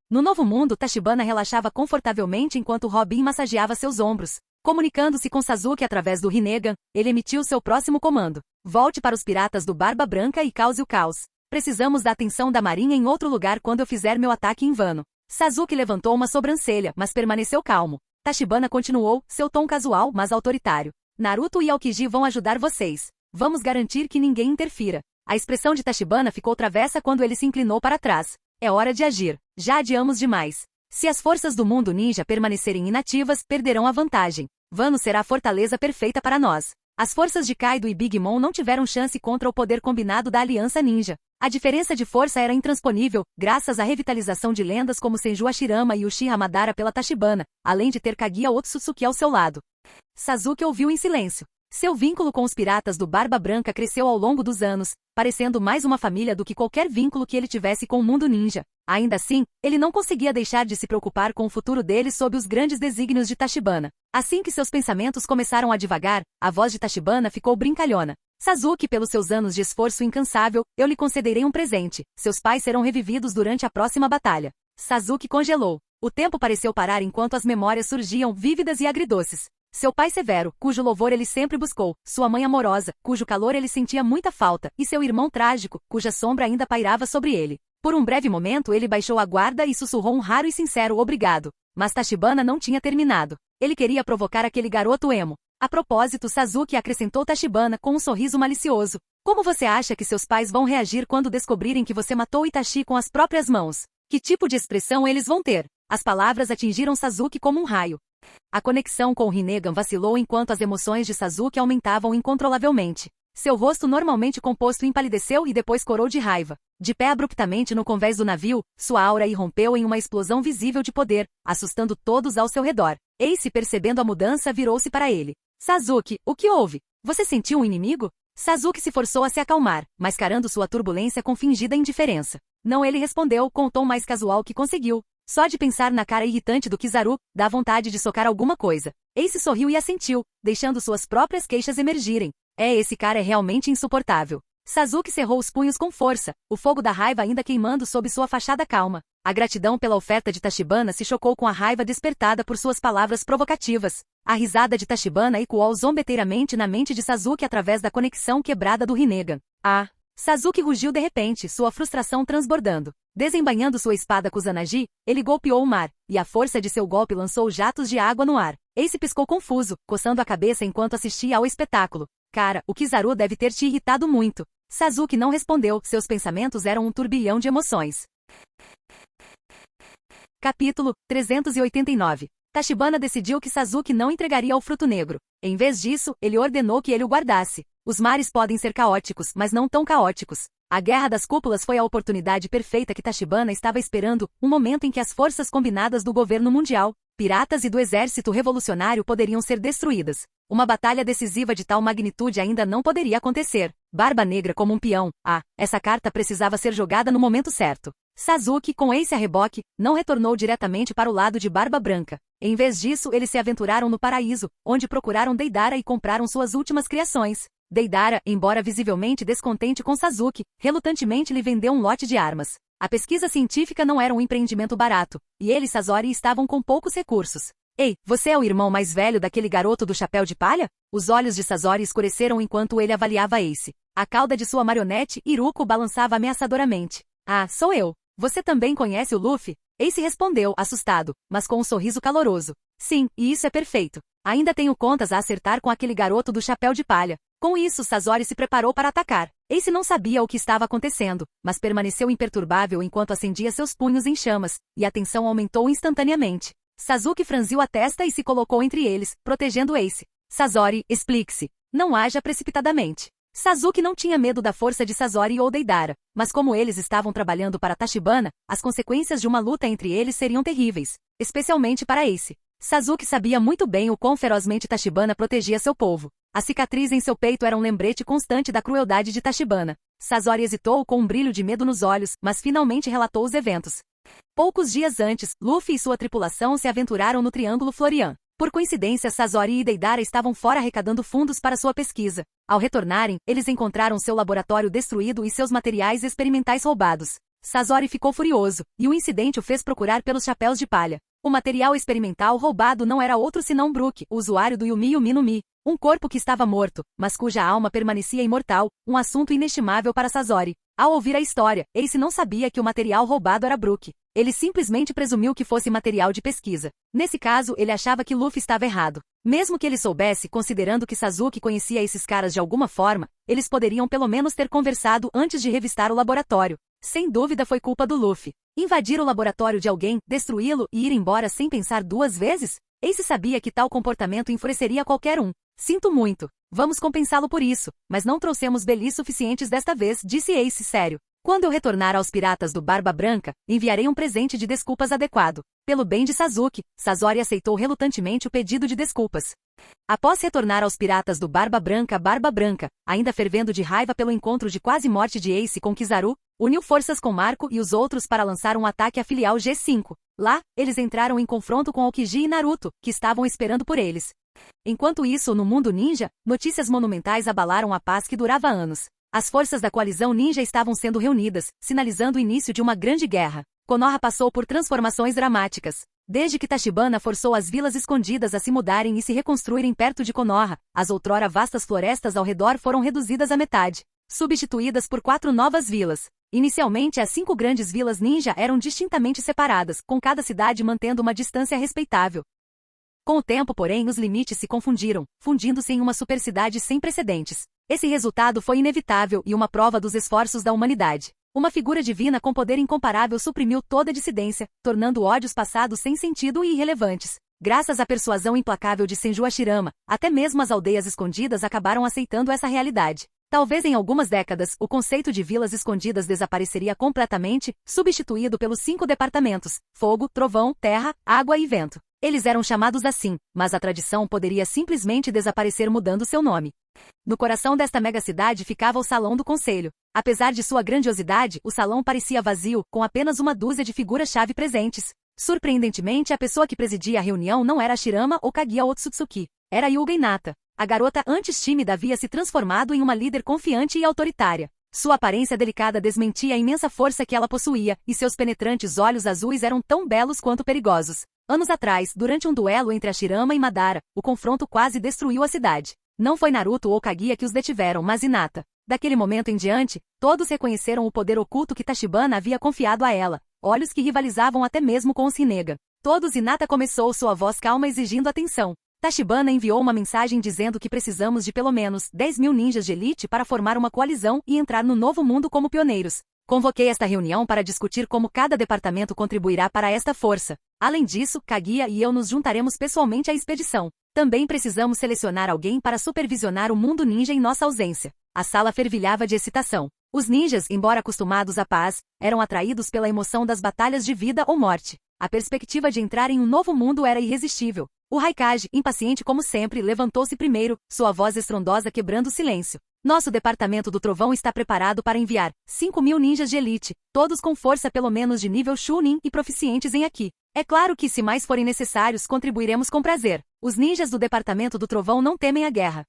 No novo mundo, Tachibana relaxava confortavelmente enquanto Robin massageava seus ombros. Comunicando-se com Sasuke através do Rinnegan, ele emitiu seu próximo comando. Volte para os piratas do Barba Branca e cause o caos. Precisamos da atenção da marinha em outro lugar quando eu fizer meu ataque em vano. Sasuke levantou uma sobrancelha, mas permaneceu calmo. Tachibana continuou, seu tom casual, mas autoritário. Naruto e Aokiji vão ajudar vocês. Vamos garantir que ninguém interfira. A expressão de Tachibana ficou travessa quando ele se inclinou para trás. É hora de agir. Já adiamos demais. Se as forças do mundo ninja permanecerem inativas, perderão a vantagem. Wano será a fortaleza perfeita para nós. As forças de Kaido e Big Mom não tiveram chance contra o poder combinado da Aliança Ninja. A diferença de força era intransponível, graças à revitalização de lendas como Senju Hashirama e Uchiha Madara pela Tachibana, além de ter Kaguya Otsutsuki ao seu lado. Sasuke ouviu em silêncio. Seu vínculo com os piratas do Barba Branca cresceu ao longo dos anos, parecendo mais uma família do que qualquer vínculo que ele tivesse com o mundo ninja. Ainda assim, ele não conseguia deixar de se preocupar com o futuro deles sob os grandes desígnios de Tachibana. Assim que seus pensamentos começaram a divagar, a voz de Tachibana ficou brincalhona. Sasuke, pelos seus anos de esforço incansável, eu lhe concederei um presente. Seus pais serão revividos durante a próxima batalha. Sasuke congelou. O tempo pareceu parar enquanto as memórias surgiam vívidas e agridoces. Seu pai severo, cujo louvor ele sempre buscou, sua mãe amorosa, cujo calor ele sentia muita falta, e seu irmão trágico, cuja sombra ainda pairava sobre ele. Por um breve momento ele baixou a guarda e sussurrou um raro e sincero obrigado. Mas Tachibana não tinha terminado. Ele queria provocar aquele garoto emo. A propósito, Sasuke acrescentou Tachibana com um sorriso malicioso. Como você acha que seus pais vão reagir quando descobrirem que você matou Itachi com as próprias mãos? Que tipo de expressão eles vão ter? As palavras atingiram Sasuke como um raio. A conexão com o Rinnegan vacilou enquanto as emoções de Sasuke aumentavam incontrolavelmente. Seu rosto normalmente composto empalideceu e depois corou de raiva. De pé abruptamente no convés do navio, sua aura irrompeu em uma explosão visível de poder, assustando todos ao seu redor. Ace, percebendo a mudança, virou-se para ele. Sasuke, o que houve? Você sentiu um inimigo? Sasuke se forçou a se acalmar, mascarando sua turbulência com fingida indiferença. Não, ele respondeu com o tom mais casual que conseguiu. Só de pensar na cara irritante do Kizaru, dá vontade de socar alguma coisa. Ace sorriu e assentiu, deixando suas próprias queixas emergirem. Esse cara é realmente insuportável. Sasuke cerrou os punhos com força, o fogo da raiva ainda queimando sob sua fachada calma. A gratidão pela oferta de Tachibana se chocou com a raiva despertada por suas palavras provocativas. A risada de Tachibana ecoou zombeteiramente na mente de Sasuke através da conexão quebrada do Rinnegan. Sasuke rugiu de repente, sua frustração transbordando. Desembainhando sua espada Kusanagi, ele golpeou o mar, e a força de seu golpe lançou jatos de água no ar. Ace piscou confuso, coçando a cabeça enquanto assistia ao espetáculo. Cara, o Kizaru deve ter te irritado muito. Sasuke não respondeu, seus pensamentos eram um turbilhão de emoções. Capítulo 389. Tachibana decidiu que Sasuke não entregaria o fruto negro. Em vez disso, ele ordenou que ele o guardasse. Os mares podem ser caóticos, mas não tão caóticos. A Guerra das Cúpulas foi a oportunidade perfeita que Tachibana estava esperando, um momento em que as forças combinadas do governo mundial, piratas e do exército revolucionário poderiam ser destruídas. Uma batalha decisiva de tal magnitude ainda não poderia acontecer. Barba Negra como um peão. Essa carta precisava ser jogada no momento certo. Sasuke, com Ace a reboque, não retornou diretamente para o lado de Barba Branca. Em vez disso, eles se aventuraram no paraíso, onde procuraram Deidara e compraram suas últimas criações. Deidara, embora visivelmente descontente com Sasuke, relutantemente lhe vendeu um lote de armas. A pesquisa científica não era um empreendimento barato, e ele e Sasori estavam com poucos recursos. Ei, você é o irmão mais velho daquele garoto do chapéu de palha? Os olhos de Sasori escureceram enquanto ele avaliava Ace. A cauda de sua marionete, Iruko, balançava ameaçadoramente. Ah, sou eu. Você também conhece o Luffy? Ace respondeu, assustado, mas com um sorriso caloroso. Sim, e isso é perfeito. Ainda tenho contas a acertar com aquele garoto do chapéu de palha. Com isso, Sasori se preparou para atacar. Ace não sabia o que estava acontecendo, mas permaneceu imperturbável enquanto acendia seus punhos em chamas, e a tensão aumentou instantaneamente. Sasuke franziu a testa e se colocou entre eles, protegendo Ace. Sasori, explique-se. Não haja precipitadamente. Sasuke não tinha medo da força de Sasori ou Deidara, mas como eles estavam trabalhando para Tachibana, as consequências de uma luta entre eles seriam terríveis, especialmente para Ace. Sasuke sabia muito bem o quão ferozmente Tachibana protegia seu povo. A cicatriz em seu peito era um lembrete constante da crueldade de Tachibana. Sasori hesitou com um brilho de medo nos olhos, mas finalmente relatou os eventos. Poucos dias antes, Luffy e sua tripulação se aventuraram no Triângulo Florian. Por coincidência, Sasori e Deidara estavam fora arrecadando fundos para sua pesquisa. Ao retornarem, eles encontraram seu laboratório destruído e seus materiais experimentais roubados. Sasori ficou furioso, e o incidente o fez procurar pelos chapéus de palha. O material experimental roubado não era outro senão Brook, o usuário do Yumi Yumi no Mi, um corpo que estava morto, mas cuja alma permanecia imortal, um assunto inestimável para Sasori. Ao ouvir a história, Ace não sabia que o material roubado era Brook. Ele simplesmente presumiu que fosse material de pesquisa. Nesse caso, ele achava que Luffy estava errado. Mesmo que ele soubesse, considerando que Sasuke conhecia esses caras de alguma forma, eles poderiam pelo menos ter conversado antes de revistar o laboratório. Sem dúvida foi culpa do Luffy. Invadir o laboratório de alguém, destruí-lo e ir embora sem pensar duas vezes? Ace sabia que tal comportamento enfureceria qualquer um. Sinto muito. Vamos compensá-lo por isso, mas não trouxemos belis suficientes desta vez, disse Ace sério. Quando eu retornar aos piratas do Barba Branca, enviarei um presente de desculpas adequado. Pelo bem de Sasuke, Sasori aceitou relutantemente o pedido de desculpas. Após retornar aos piratas do Barba Branca, ainda fervendo de raiva pelo encontro de quase morte de Ace com Kizaru, uniu forças com Marco e os outros para lançar um ataque à filial G5. Lá, eles entraram em confronto com Aokiji e Naruto, que estavam esperando por eles. Enquanto isso, no mundo ninja, notícias monumentais abalaram a paz que durava anos. As forças da coalizão ninja estavam sendo reunidas, sinalizando o início de uma grande guerra. Konoha passou por transformações dramáticas. Desde que Tachibana forçou as vilas escondidas a se mudarem e se reconstruírem perto de Konoha, as outrora vastas florestas ao redor foram reduzidas à metade, substituídas por 4 novas vilas. Inicialmente, as 5 grandes vilas ninja eram distintamente separadas, com cada cidade mantendo uma distância respeitável. Com o tempo, porém, os limites se confundiram, fundindo-se em uma supercidade sem precedentes. Esse resultado foi inevitável e uma prova dos esforços da humanidade. Uma figura divina com poder incomparável suprimiu toda dissidência, tornando ódios passados sem sentido e irrelevantes. Graças à persuasão implacável de Senju Hashirama, até mesmo as aldeias escondidas acabaram aceitando essa realidade. Talvez em algumas décadas, o conceito de vilas escondidas desapareceria completamente, substituído pelos 5 departamentos: fogo, trovão, terra, água e vento. Eles eram chamados assim, mas a tradição poderia simplesmente desaparecer mudando seu nome. No coração desta megacidade ficava o Salão do Conselho. Apesar de sua grandiosidade, o salão parecia vazio, com apenas uma dúzia de figuras-chave presentes. Surpreendentemente, a pessoa que presidia a reunião não era Hashirama ou Kaguya Otsutsuki. Era Yuga Hinata. A garota antes tímida havia se transformado em uma líder confiante e autoritária. Sua aparência delicada desmentia a imensa força que ela possuía, e seus penetrantes olhos azuis eram tão belos quanto perigosos. Anos atrás, durante um duelo entre Hashirama e Madara, o confronto quase destruiu a cidade. Não foi Naruto ou Kaguya que os detiveram, mas Hinata. Daquele momento em diante, todos reconheceram o poder oculto que Tachibana havia confiado a ela, olhos que rivalizavam até mesmo com os Rinnegan. Todos. Hinata começou, sua voz calma exigindo atenção. Tachibana enviou uma mensagem dizendo que precisamos de pelo menos 10.000 ninjas de elite para formar uma coalizão e entrar no novo mundo como pioneiros. Convoquei esta reunião para discutir como cada departamento contribuirá para esta força. Além disso, Kaguya e eu nos juntaremos pessoalmente à expedição. Também precisamos selecionar alguém para supervisionar o mundo ninja em nossa ausência. A sala fervilhava de excitação. Os ninjas, embora acostumados à paz, eram atraídos pela emoção das batalhas de vida ou morte. A perspectiva de entrar em um novo mundo era irresistível. O Raikage, impaciente como sempre, levantou-se primeiro, sua voz estrondosa quebrando o silêncio. Nosso departamento do Trovão está preparado para enviar 5.000 ninjas de elite, todos com força pelo menos de nível Chunin e proficientes em Haki. É claro que, se mais forem necessários, contribuiremos com prazer. Os ninjas do departamento do Trovão não temem a guerra.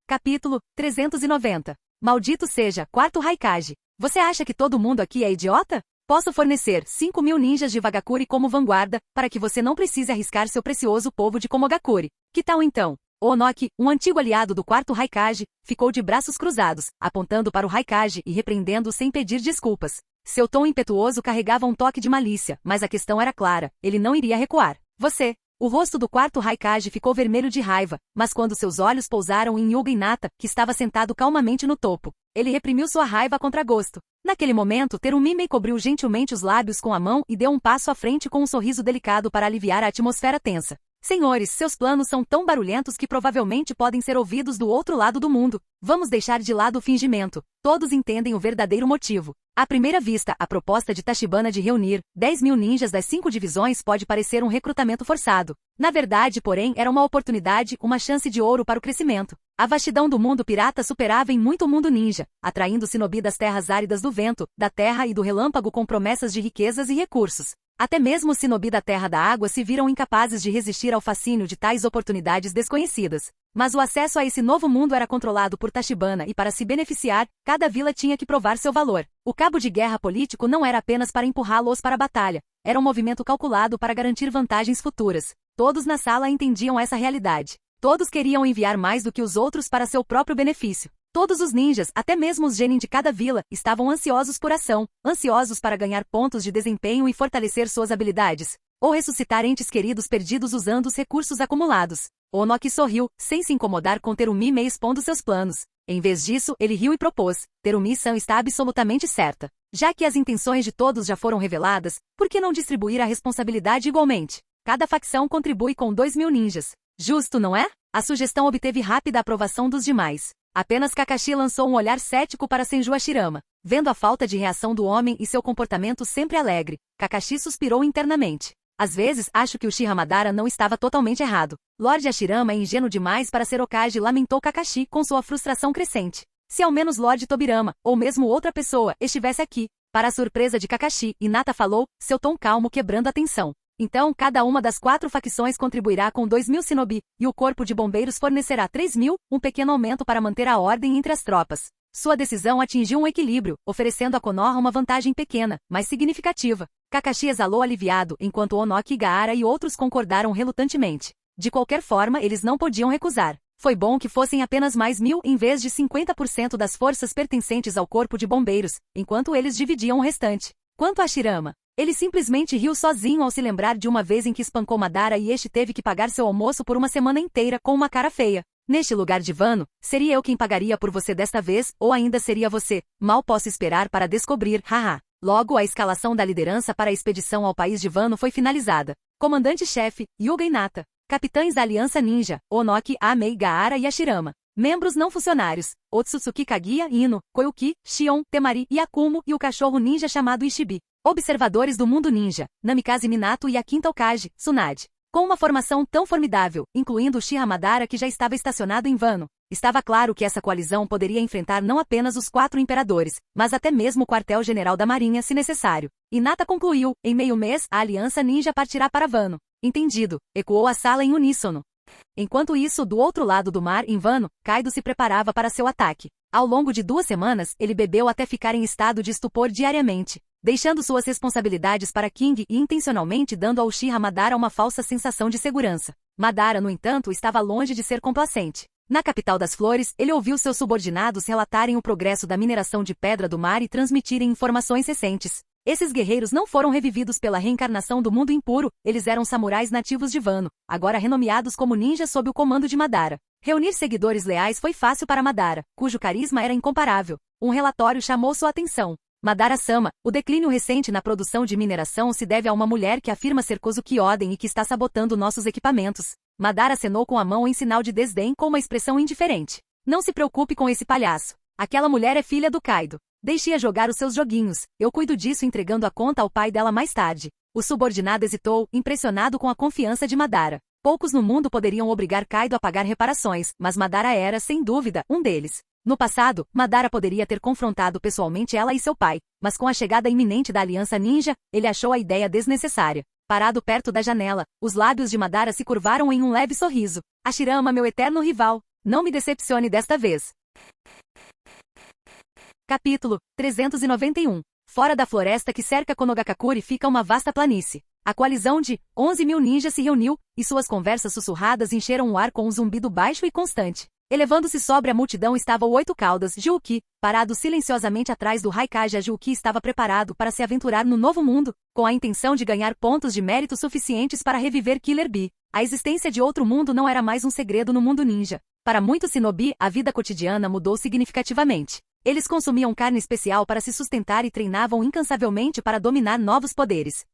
Capítulo 390. Maldito seja, quarto Raikage. Você acha que todo mundo aqui é idiota? Posso fornecer 5.000 ninjas de Vagakuri como vanguarda, para que você não precise arriscar seu precioso povo de Komogakuri. Que tal então? O Onoki, um antigo aliado do quarto Raikage, ficou de braços cruzados, apontando para o Raikage e repreendendo-o sem pedir desculpas. Seu tom impetuoso carregava um toque de malícia, mas a questão era clara, ele não iria recuar. Você! O rosto do quarto Raikage ficou vermelho de raiva, mas quando seus olhos pousaram em Yuga Hinata, que estava sentado calmamente no topo, ele reprimiu sua raiva a contragosto. Naquele momento, Terumimei cobriu gentilmente os lábios com a mão e deu um passo à frente com um sorriso delicado para aliviar a atmosfera tensa. Senhores, seus planos são tão barulhentos que provavelmente podem ser ouvidos do outro lado do mundo. Vamos deixar de lado o fingimento. Todos entendem o verdadeiro motivo. À primeira vista, a proposta de Tachibana de reunir 10.000 ninjas das 5 divisões pode parecer um recrutamento forçado. Na verdade, porém, era uma oportunidade, uma chance de ouro para o crescimento. A vastidão do mundo pirata superava em muito o mundo ninja, atraindo shinobi das terras áridas do vento, da terra e do relâmpago com promessas de riquezas e recursos. Até mesmo os shinobi da Terra da Água se viram incapazes de resistir ao fascínio de tais oportunidades desconhecidas. Mas o acesso a esse novo mundo era controlado por Tachibana e para se beneficiar, cada vila tinha que provar seu valor. O cabo de guerra político não era apenas para empurrá-los para a batalha, era um movimento calculado para garantir vantagens futuras. Todos na sala entendiam essa realidade. Todos queriam enviar mais do que os outros para seu próprio benefício. Todos os ninjas, até mesmo os genin de cada vila, estavam ansiosos por ação, ansiosos para ganhar pontos de desempenho e fortalecer suas habilidades, ou ressuscitar entes queridos perdidos usando os recursos acumulados. Onoki sorriu, sem se incomodar com Terumi-mei expondo seus planos. Em vez disso, ele riu e propôs: Terumi-san está absolutamente certa. Já que as intenções de todos já foram reveladas, por que não distribuir a responsabilidade igualmente? Cada facção contribui com 2.000 ninjas. Justo, não é? A sugestão obteve rápida aprovação dos demais. Apenas Kakashi lançou um olhar cético para Senju Hashirama. Vendo a falta de reação do homem e seu comportamento sempre alegre, Kakashi suspirou internamente. Às vezes, acho que o Uchiha Madara não estava totalmente errado. Lord Hashirama é ingênuo demais para ser Hokage, lamentou Kakashi com sua frustração crescente. Se ao menos Lord Tobirama, ou mesmo outra pessoa, estivesse aqui. Para a surpresa de Kakashi, Hinata falou, seu tom calmo quebrando a tensão. Então, cada uma das 4 facções contribuirá com 2.000 shinobi, e o corpo de bombeiros fornecerá 3.000, um pequeno aumento para manter a ordem entre as tropas. Sua decisão atingiu um equilíbrio, oferecendo a Konoha uma vantagem pequena, mas significativa. Kakashi exalou aliviado, enquanto Onoki, Gaara e outros concordaram relutantemente. De qualquer forma, eles não podiam recusar. Foi bom que fossem apenas mais 1.000 em vez de 50% das forças pertencentes ao corpo de bombeiros, enquanto eles dividiam o restante. Quanto a Hashirama, ele simplesmente riu sozinho ao se lembrar de uma vez em que espancou Madara e este teve que pagar seu almoço por uma semana inteira com uma cara feia. Neste lugar de Wano, seria eu quem pagaria por você desta vez, ou ainda seria você. Mal posso esperar para descobrir, haha. Logo, a escalação da liderança para a expedição ao país de Wano foi finalizada. Comandante-chefe, Yuga Hinata. Capitães da Aliança Ninja, Onoki, Amei, Gaara e Hashirama. Membros não funcionários, Otsutsuki Kaguya, Ino, Koyuki, Shion, Temari e Akumo e o cachorro ninja chamado Ishibi. Observadores do mundo ninja, Namikaze Minato e a quinta Hokage, Tsunade. Com uma formação tão formidável, incluindo o Uchiha Madara que já estava estacionado em Wano, estava claro que essa coalizão poderia enfrentar não apenas os 4 imperadores, mas até mesmo o quartel-general da Marinha se necessário. Hinata concluiu, em meio mês, a Aliança Ninja partirá para Wano. Entendido, ecoou a sala em uníssono. Enquanto isso, do outro lado do mar, em Wano, Kaido se preparava para seu ataque. Ao longo de 2 semanas, ele bebeu até ficar em estado de estupor diariamente, deixando suas responsabilidades para King e intencionalmente dando ao Uchiha Madara uma falsa sensação de segurança. Madara, no entanto, estava longe de ser complacente. Na capital das flores, ele ouviu seus subordinados relatarem o progresso da mineração de pedra do mar e transmitirem informações recentes. Esses guerreiros não foram revividos pela reencarnação do mundo impuro, eles eram samurais nativos de Wano, agora renomeados como ninjas sob o comando de Madara. Reunir seguidores leais foi fácil para Madara, cujo carisma era incomparável. Um relatório chamou sua atenção. Madara-sama, o declínio recente na produção de mineração se deve a uma mulher que afirma ser Kozuki Oden e que está sabotando nossos equipamentos. Madara acenou com a mão em sinal de desdém com uma expressão indiferente. Não se preocupe com esse palhaço. Aquela mulher é filha do Kaido. Deixe-a jogar os seus joguinhos, eu cuido disso entregando a conta ao pai dela mais tarde. O subordinado hesitou, impressionado com a confiança de Madara. Poucos no mundo poderiam obrigar Kaido a pagar reparações, mas Madara era, sem dúvida, um deles. No passado, Madara poderia ter confrontado pessoalmente ela e seu pai, mas com a chegada iminente da Aliança Ninja, ele achou a ideia desnecessária. Parado perto da janela, os lábios de Madara se curvaram em um leve sorriso. Hashirama, meu eterno rival, não me decepcione desta vez. Capítulo 391. Fora da floresta que cerca Konogakakure fica uma vasta planície. A coalizão de 11.000 ninjas se reuniu, e suas conversas sussurradas encheram o ar com um zumbido baixo e constante. Elevando-se sobre a multidão estava o Oito Caudas, Juuki, parado silenciosamente atrás do Raikage. Juuki estava preparado para se aventurar no novo mundo, com a intenção de ganhar pontos de mérito suficientes para reviver Killer Bee. A existência de outro mundo não era mais um segredo no mundo ninja. Para muitos shinobi, a vida cotidiana mudou significativamente. Eles consumiam carne especial para se sustentar e treinavam incansavelmente para dominar novos poderes.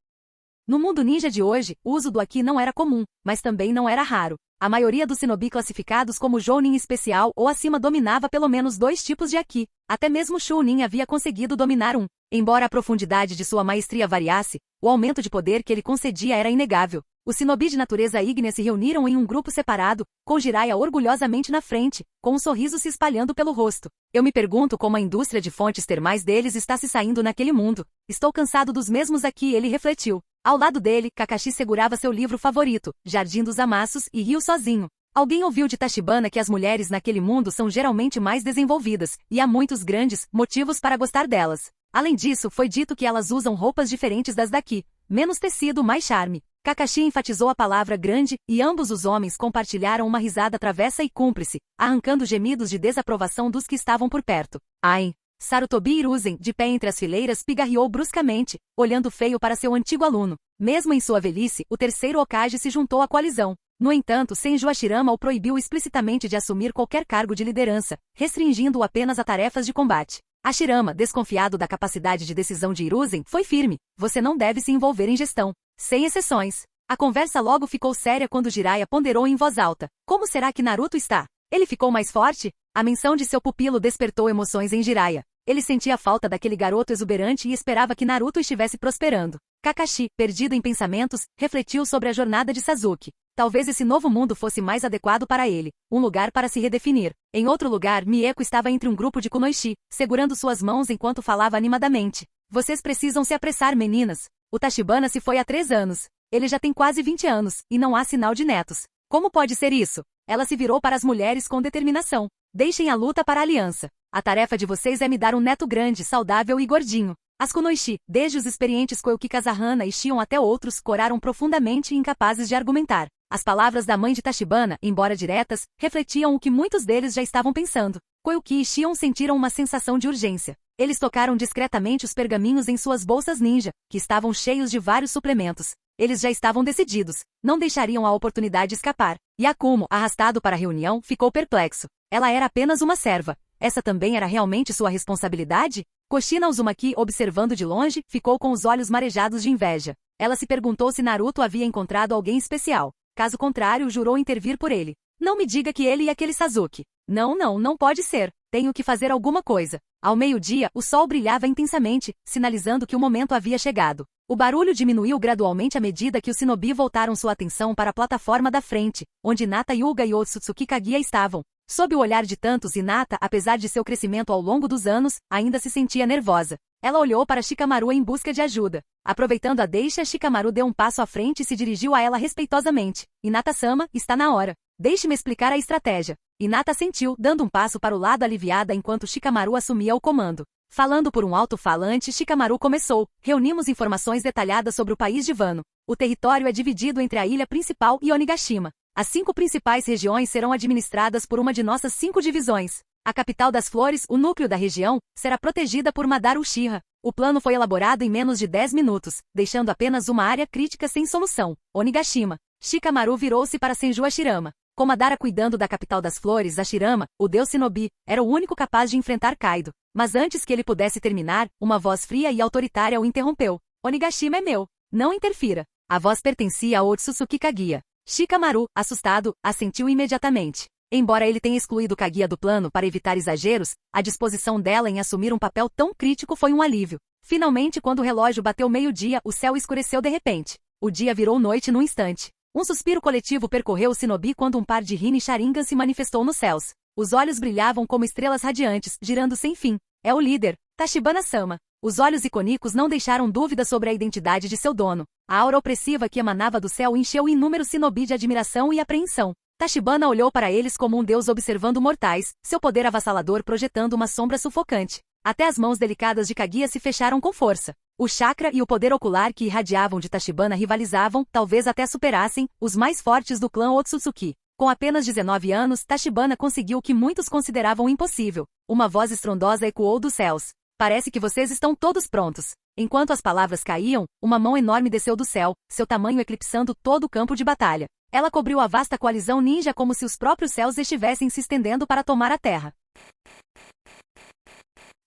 No mundo ninja de hoje, o uso do Haki não era comum, mas também não era raro. A maioria dos shinobi classificados como Jounin especial ou acima dominava pelo menos 2 tipos de Haki. Até mesmo Chunin havia conseguido dominar um. Embora a profundidade de sua maestria variasse, o aumento de poder que ele concedia era inegável. Os shinobi de natureza ígnea se reuniram em um grupo separado, com Jiraiya orgulhosamente na frente, com um sorriso se espalhando pelo rosto. Eu me pergunto como a indústria de fontes termais deles está se saindo naquele mundo. Estou cansado dos mesmos aqui, ele refletiu. Ao lado dele, Kakashi segurava seu livro favorito, Jardim dos Amassos, e riu sozinho. Alguém ouviu de Tachibana que as mulheres naquele mundo são geralmente mais desenvolvidas, e há muitos grandes motivos para gostar delas. Além disso, foi dito que elas usam roupas diferentes das daqui, menos tecido, mais charme. Kakashi enfatizou a palavra grande, e ambos os homens compartilharam uma risada travessa e cúmplice, arrancando gemidos de desaprovação dos que estavam por perto. Ai! Sarutobi Hiruzen, de pé entre as fileiras, pigarreou bruscamente, olhando feio para seu antigo aluno. Mesmo em sua velhice, o terceiro Hokage se juntou à coalizão. No entanto, Senju Hashirama o proibiu explicitamente de assumir qualquer cargo de liderança, restringindo-o apenas a tarefas de combate. Hashirama, desconfiado da capacidade de decisão de Hiruzen, foi firme. Você não deve se envolver em gestão. Sem exceções. A conversa logo ficou séria quando Jiraiya ponderou em voz alta. Como será que Naruto está? Ele ficou mais forte? A menção de seu pupilo despertou emoções em Jiraiya. Ele sentia a falta daquele garoto exuberante e esperava que Naruto estivesse prosperando. Kakashi, perdido em pensamentos, refletiu sobre a jornada de Sasuke. Talvez esse novo mundo fosse mais adequado para ele, um lugar para se redefinir. Em outro lugar, Mieko estava entre um grupo de kunoichi, segurando suas mãos enquanto falava animadamente. Vocês precisam se apressar, meninas. O Tachibana se foi há 3 anos. Ele já tem quase 20 anos, e não há sinal de netos. Como pode ser isso? Ela se virou para as mulheres com determinação. Deixem a luta para a aliança. A tarefa de vocês é me dar um neto grande, saudável e gordinho. As kunoichi, desde os experientes Koyuki Kazahana e Shion até outros, coraram profundamente e incapazes de argumentar. As palavras da mãe de Tachibana, embora diretas, refletiam o que muitos deles já estavam pensando. Koyuki e Shion sentiram uma sensação de urgência. Eles tocaram discretamente os pergaminhos em suas bolsas ninja, que estavam cheios de vários suplementos. Eles já estavam decididos. Não deixariam a oportunidade escapar. E Akumo, arrastado para a reunião, ficou perplexo. Ela era apenas uma serva. Essa também era realmente sua responsabilidade? Kushina Uzumaki, observando de longe, ficou com os olhos marejados de inveja. Ela se perguntou se Naruto havia encontrado alguém especial. Caso contrário, jurou intervir por ele. Não me diga que ele e aquele Sasuke. Não pode ser. Tenho que fazer alguma coisa. Ao meio-dia, o sol brilhava intensamente, sinalizando que o momento havia chegado. O barulho diminuiu gradualmente à medida que os shinobi voltaram sua atenção para a plataforma da frente, onde Hinata Hyuga e Otsutsuki Kaguya estavam. Sob o olhar de tantos, Hinata, apesar de seu crescimento ao longo dos anos, ainda se sentia nervosa. Ela olhou para Shikamaru em busca de ajuda. Aproveitando a deixa, Shikamaru deu um passo à frente e se dirigiu a ela respeitosamente. Hinata-sama, está na hora. Deixe-me explicar a estratégia. Hinata assentiu, dando um passo para o lado aliviada enquanto Shikamaru assumia o comando. Falando por um alto-falante, Shikamaru começou. Reunimos informações detalhadas sobre o país de Wano. O território é dividido entre a ilha principal e Onigashima. As 5 principais regiões serão administradas por uma de nossas 5 divisões. A capital das flores, o núcleo da região, será protegida por Madara Uchiha. O plano foi elaborado em menos de 10 minutos, deixando apenas uma área crítica sem solução, Onigashima. Shikamaru virou-se para Senju Hashirama. Com Madara cuidando da capital das flores, Hashirama, o deus shinobi, era o único capaz de enfrentar Kaido. Mas antes que ele pudesse terminar, uma voz fria e autoritária o interrompeu. Onigashima é meu. Não interfira. A voz pertencia a Otsutsuki Kaguya. Shikamaru, assustado, assentiu imediatamente. Embora ele tenha excluído Kaguya do plano para evitar exageros, a disposição dela em assumir um papel tão crítico foi um alívio. Finalmente, quando o relógio bateu meio-dia, o céu escureceu de repente. O dia virou noite num instante. Um suspiro coletivo percorreu o shinobi quando um par de Rin e Sharingan se manifestou nos céus. Os olhos brilhavam como estrelas radiantes, girando sem fim. É o líder, Tachibana-sama. Os olhos icônicos não deixaram dúvida sobre a identidade de seu dono. A aura opressiva que emanava do céu encheu inúmeros shinobi de admiração e apreensão. Tachibana olhou para eles como um deus observando mortais, seu poder avassalador projetando uma sombra sufocante. Até as mãos delicadas de Kaguya se fecharam com força. O chakra e o poder ocular que irradiavam de Tachibana rivalizavam, talvez até superassem, os mais fortes do clã Otsutsuki. Com apenas 19 anos, Tachibana conseguiu o que muitos consideravam impossível. Uma voz estrondosa ecoou dos céus. Parece que vocês estão todos prontos. Enquanto as palavras caíam, uma mão enorme desceu do céu, seu tamanho eclipsando todo o campo de batalha. Ela cobriu a vasta coalizão ninja como se os próprios céus estivessem se estendendo para tomar a terra.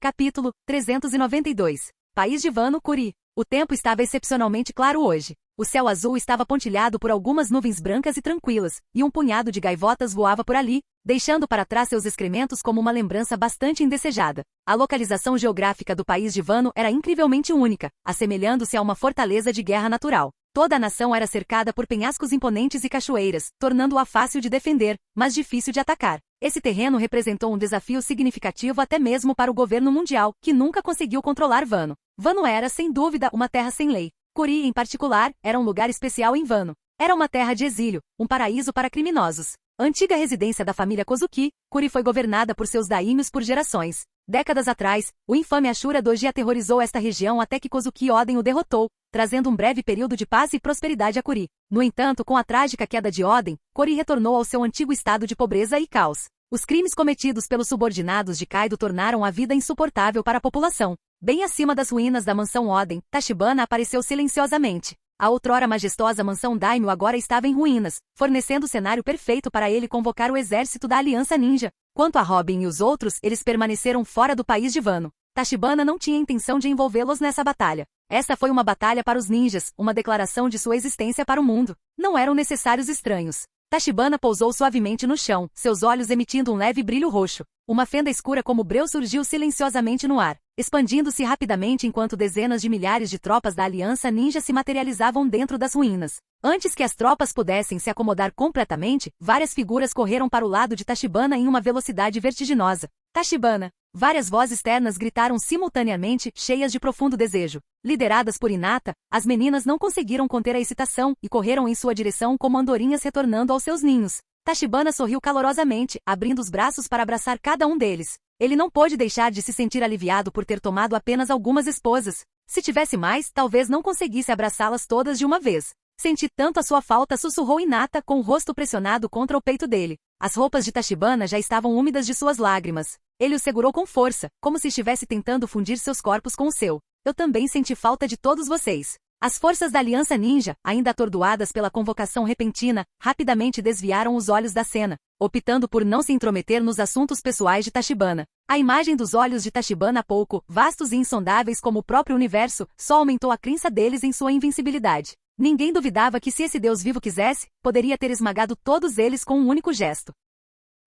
Capítulo 392. País de Wano Kuri. O tempo estava excepcionalmente claro hoje. O céu azul estava pontilhado por algumas nuvens brancas e tranquilas, e um punhado de gaivotas voava por ali, deixando para trás seus excrementos como uma lembrança bastante indesejada. A localização geográfica do país de Wano era incrivelmente única, assemelhando-se a uma fortaleza de guerra natural. Toda a nação era cercada por penhascos imponentes e cachoeiras, tornando-a fácil de defender, mas difícil de atacar. Esse terreno representou um desafio significativo até mesmo para o governo mundial, que nunca conseguiu controlar Wano. Wano era, sem dúvida, uma terra sem lei. Kuri, em particular, era um lugar especial em Wano. Era uma terra de exílio, um paraíso para criminosos. Antiga residência da família Kozuki, Kuri foi governada por seus daímios por gerações. Décadas atrás, o infame Ashura Doji aterrorizou esta região até que Kozuki Oden o derrotou, trazendo um breve período de paz e prosperidade a Kuri. No entanto, com a trágica queda de Oden, Kuri retornou ao seu antigo estado de pobreza e caos. Os crimes cometidos pelos subordinados de Kaido tornaram a vida insuportável para a população. Bem acima das ruínas da mansão Oden, Tachibana apareceu silenciosamente. A outrora majestosa mansão Daimyo agora estava em ruínas, fornecendo o cenário perfeito para ele convocar o exército da Aliança Ninja. Quanto a Robin e os outros, eles permaneceram fora do país de Wano. Tachibana não tinha intenção de envolvê-los nessa batalha. Essa foi uma batalha para os ninjas, uma declaração de sua existência para o mundo. Não eram necessários estranhos. Tachibana pousou suavemente no chão, seus olhos emitindo um leve brilho roxo. Uma fenda escura como breu surgiu silenciosamente no ar, expandindo-se rapidamente enquanto dezenas de milhares de tropas da Aliança Ninja se materializavam dentro das ruínas. Antes que as tropas pudessem se acomodar completamente, várias figuras correram para o lado de Tachibana em uma velocidade vertiginosa. Tachibana! Várias vozes ternas gritaram simultaneamente, cheias de profundo desejo. Lideradas por Hinata, as meninas não conseguiram conter a excitação e correram em sua direção como andorinhas retornando aos seus ninhos. Tachibana sorriu calorosamente, abrindo os braços para abraçar cada um deles. Ele não pôde deixar de se sentir aliviado por ter tomado apenas algumas esposas. Se tivesse mais, talvez não conseguisse abraçá-las todas de uma vez. Senti tanto a sua falta, sussurrou Hinata com o rosto pressionado contra o peito dele. As roupas de Tachibana já estavam úmidas de suas lágrimas. Ele o segurou com força, como se estivesse tentando fundir seus corpos com o seu. Eu também senti falta de todos vocês. As forças da Aliança Ninja, ainda atordoadas pela convocação repentina, rapidamente desviaram os olhos da cena, optando por não se intrometer nos assuntos pessoais de Tachibana. A imagem dos olhos de Tachibana pouco, vastos e insondáveis como o próprio universo, só aumentou a crença deles em sua invencibilidade. Ninguém duvidava que se esse Deus vivo quisesse, poderia ter esmagado todos eles com um único gesto.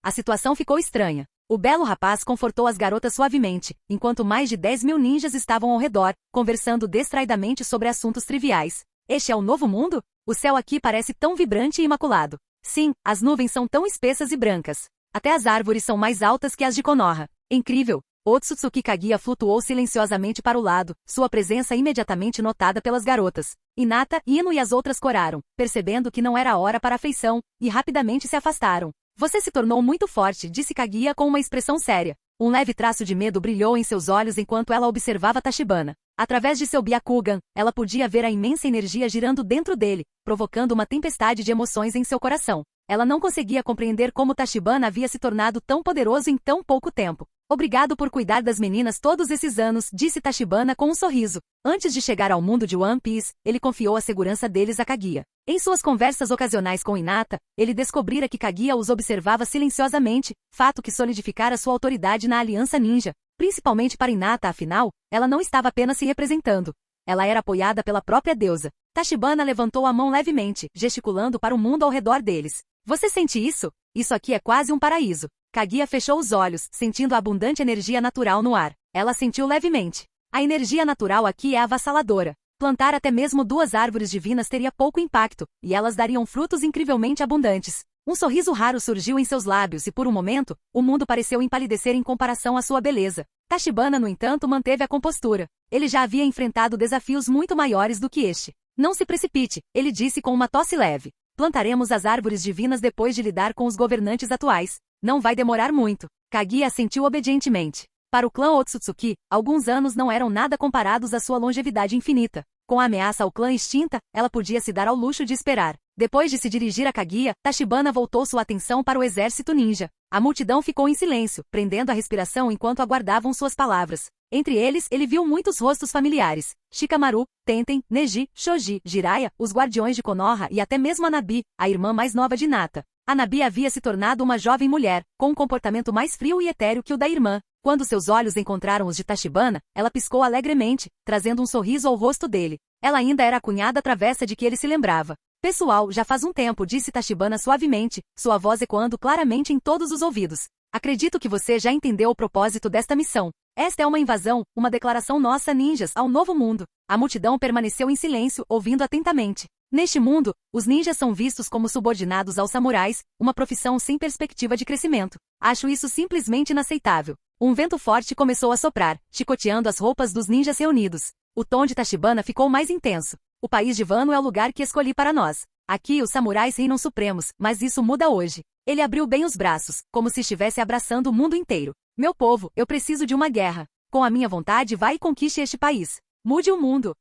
A situação ficou estranha. O belo rapaz confortou as garotas suavemente, enquanto mais de 10.000 ninjas estavam ao redor, conversando distraidamente sobre assuntos triviais. Este é o novo mundo? O céu aqui parece tão vibrante e imaculado. Sim, as nuvens são tão espessas e brancas. Até as árvores são mais altas que as de Konoha. Incrível! Otsutsuki Kaguya flutuou silenciosamente para o lado, sua presença imediatamente notada pelas garotas. Hinata, Ino e as outras coraram, percebendo que não era hora para a feição, e rapidamente se afastaram. Você se tornou muito forte, disse Kaguya com uma expressão séria. Um leve traço de medo brilhou em seus olhos enquanto ela observava Tachibana. Através de seu Byakugan, ela podia ver a imensa energia girando dentro dele, provocando uma tempestade de emoções em seu coração. Ela não conseguia compreender como Tachibana havia se tornado tão poderoso em tão pouco tempo. Obrigado por cuidar das meninas todos esses anos, disse Tachibana com um sorriso. Antes de chegar ao mundo de One Piece, ele confiou a segurança deles a Kaguya. Em suas conversas ocasionais com Hinata, ele descobrira que Kaguya os observava silenciosamente, fato que solidificara sua autoridade na Aliança Ninja. Principalmente para Hinata, afinal, ela não estava apenas se representando. Ela era apoiada pela própria deusa. Tachibana levantou a mão levemente, gesticulando para o mundo ao redor deles. Você sente isso? Isso aqui é quase um paraíso. Kaguya fechou os olhos, sentindo a abundante energia natural no ar. Ela sentiu levemente. A energia natural aqui é avassaladora. Plantar até mesmo 2 árvores divinas teria pouco impacto, e elas dariam frutos incrivelmente abundantes. Um sorriso raro surgiu em seus lábios e por um momento, o mundo pareceu empalidecer em comparação à sua beleza. Tachibana, no entanto, manteve a compostura. Ele já havia enfrentado desafios muito maiores do que este. Não se precipite, ele disse com uma tosse leve. Plantaremos as árvores divinas depois de lidar com os governantes atuais. Não vai demorar muito. Kaguya assentiu obedientemente. Para o clã Otsutsuki, alguns anos não eram nada comparados à sua longevidade infinita. Com a ameaça ao clã extinta, ela podia se dar ao luxo de esperar. Depois de se dirigir a Kaguya, Tachibana voltou sua atenção para o exército ninja. A multidão ficou em silêncio, prendendo a respiração enquanto aguardavam suas palavras. Entre eles, ele viu muitos rostos familiares. Shikamaru, Tenten, Neji, Shoji, Jiraiya, os guardiões de Konoha e até mesmo Anabi, a irmã mais nova de Hinata. Anabi havia se tornado uma jovem mulher, com um comportamento mais frio e etéreo que o da irmã. Quando seus olhos encontraram os de Tachibana, ela piscou alegremente, trazendo um sorriso ao rosto dele. Ela ainda era a cunhada travessa de que ele se lembrava. Pessoal, já faz um tempo, disse Tachibana suavemente, sua voz ecoando claramente em todos os ouvidos. Acredito que você já entendeu o propósito desta missão. Esta é uma invasão, uma declaração nossa ninjas ao novo mundo. A multidão permaneceu em silêncio, ouvindo atentamente. Neste mundo, os ninjas são vistos como subordinados aos samurais, uma profissão sem perspectiva de crescimento. Acho isso simplesmente inaceitável. Um vento forte começou a soprar, chicoteando as roupas dos ninjas reunidos. O tom de Tachibana ficou mais intenso. O país de Wano é o lugar que escolhi para nós. Aqui os samurais reinam supremos, mas isso muda hoje. Ele abriu bem os braços, como se estivesse abraçando o mundo inteiro. Meu povo, eu preciso de uma guerra. Com a minha vontade, vá e conquiste este país. Mude o mundo.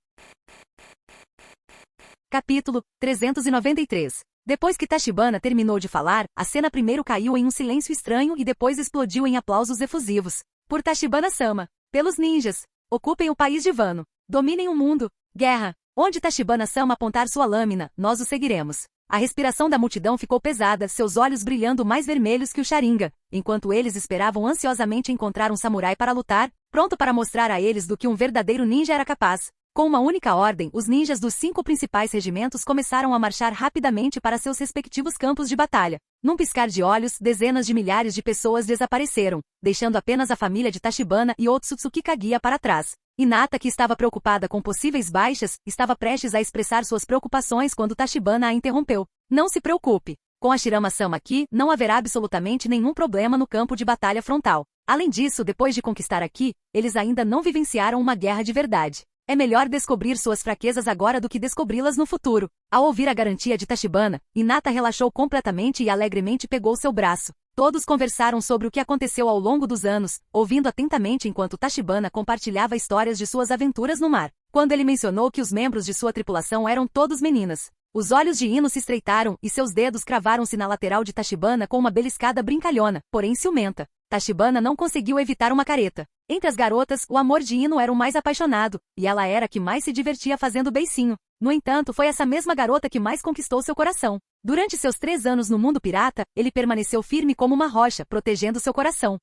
Capítulo 393. Depois que Tachibana terminou de falar, a cena primeiro caiu em um silêncio estranho e depois explodiu em aplausos efusivos. Por Tachibana-sama. Pelos ninjas. Ocupem o país de Wano. Dominem o mundo. Guerra. Onde Tachibana-sama apontar sua lâmina, nós o seguiremos. A respiração da multidão ficou pesada, seus olhos brilhando mais vermelhos que o Sharingan, enquanto eles esperavam ansiosamente encontrar um samurai para lutar, pronto para mostrar a eles do que um verdadeiro ninja era capaz. Com uma única ordem, os ninjas dos 5 principais regimentos começaram a marchar rapidamente para seus respectivos campos de batalha. Num piscar de olhos, dezenas de milhares de pessoas desapareceram, deixando apenas a família de Tachibana e Otsutsuki Kaguya para trás. Hinata, que estava preocupada com possíveis baixas, estava prestes a expressar suas preocupações quando Tachibana a interrompeu. Não se preocupe. Com a Shirama-sama aqui, não haverá absolutamente nenhum problema no campo de batalha frontal. Além disso, depois de conquistar aqui, eles ainda não vivenciaram uma guerra de verdade. É melhor descobrir suas fraquezas agora do que descobri-las no futuro. Ao ouvir a garantia de Tachibana, Hinata relaxou completamente e alegremente pegou seu braço. Todos conversaram sobre o que aconteceu ao longo dos anos, ouvindo atentamente enquanto Tachibana compartilhava histórias de suas aventuras no mar. Quando ele mencionou que os membros de sua tripulação eram todos meninas, os olhos de Ino se estreitaram e seus dedos cravaram-se na lateral de Tachibana com uma beliscada brincalhona, porém ciumenta. Tachibana não conseguiu evitar uma careta. Entre as garotas, o amor de Ino era o mais apaixonado, e ela era a que mais se divertia fazendo beicinho. No entanto, foi essa mesma garota que mais conquistou seu coração. Durante seus 3 anos no mundo pirata, ele permaneceu firme como uma rocha, protegendo seu coração.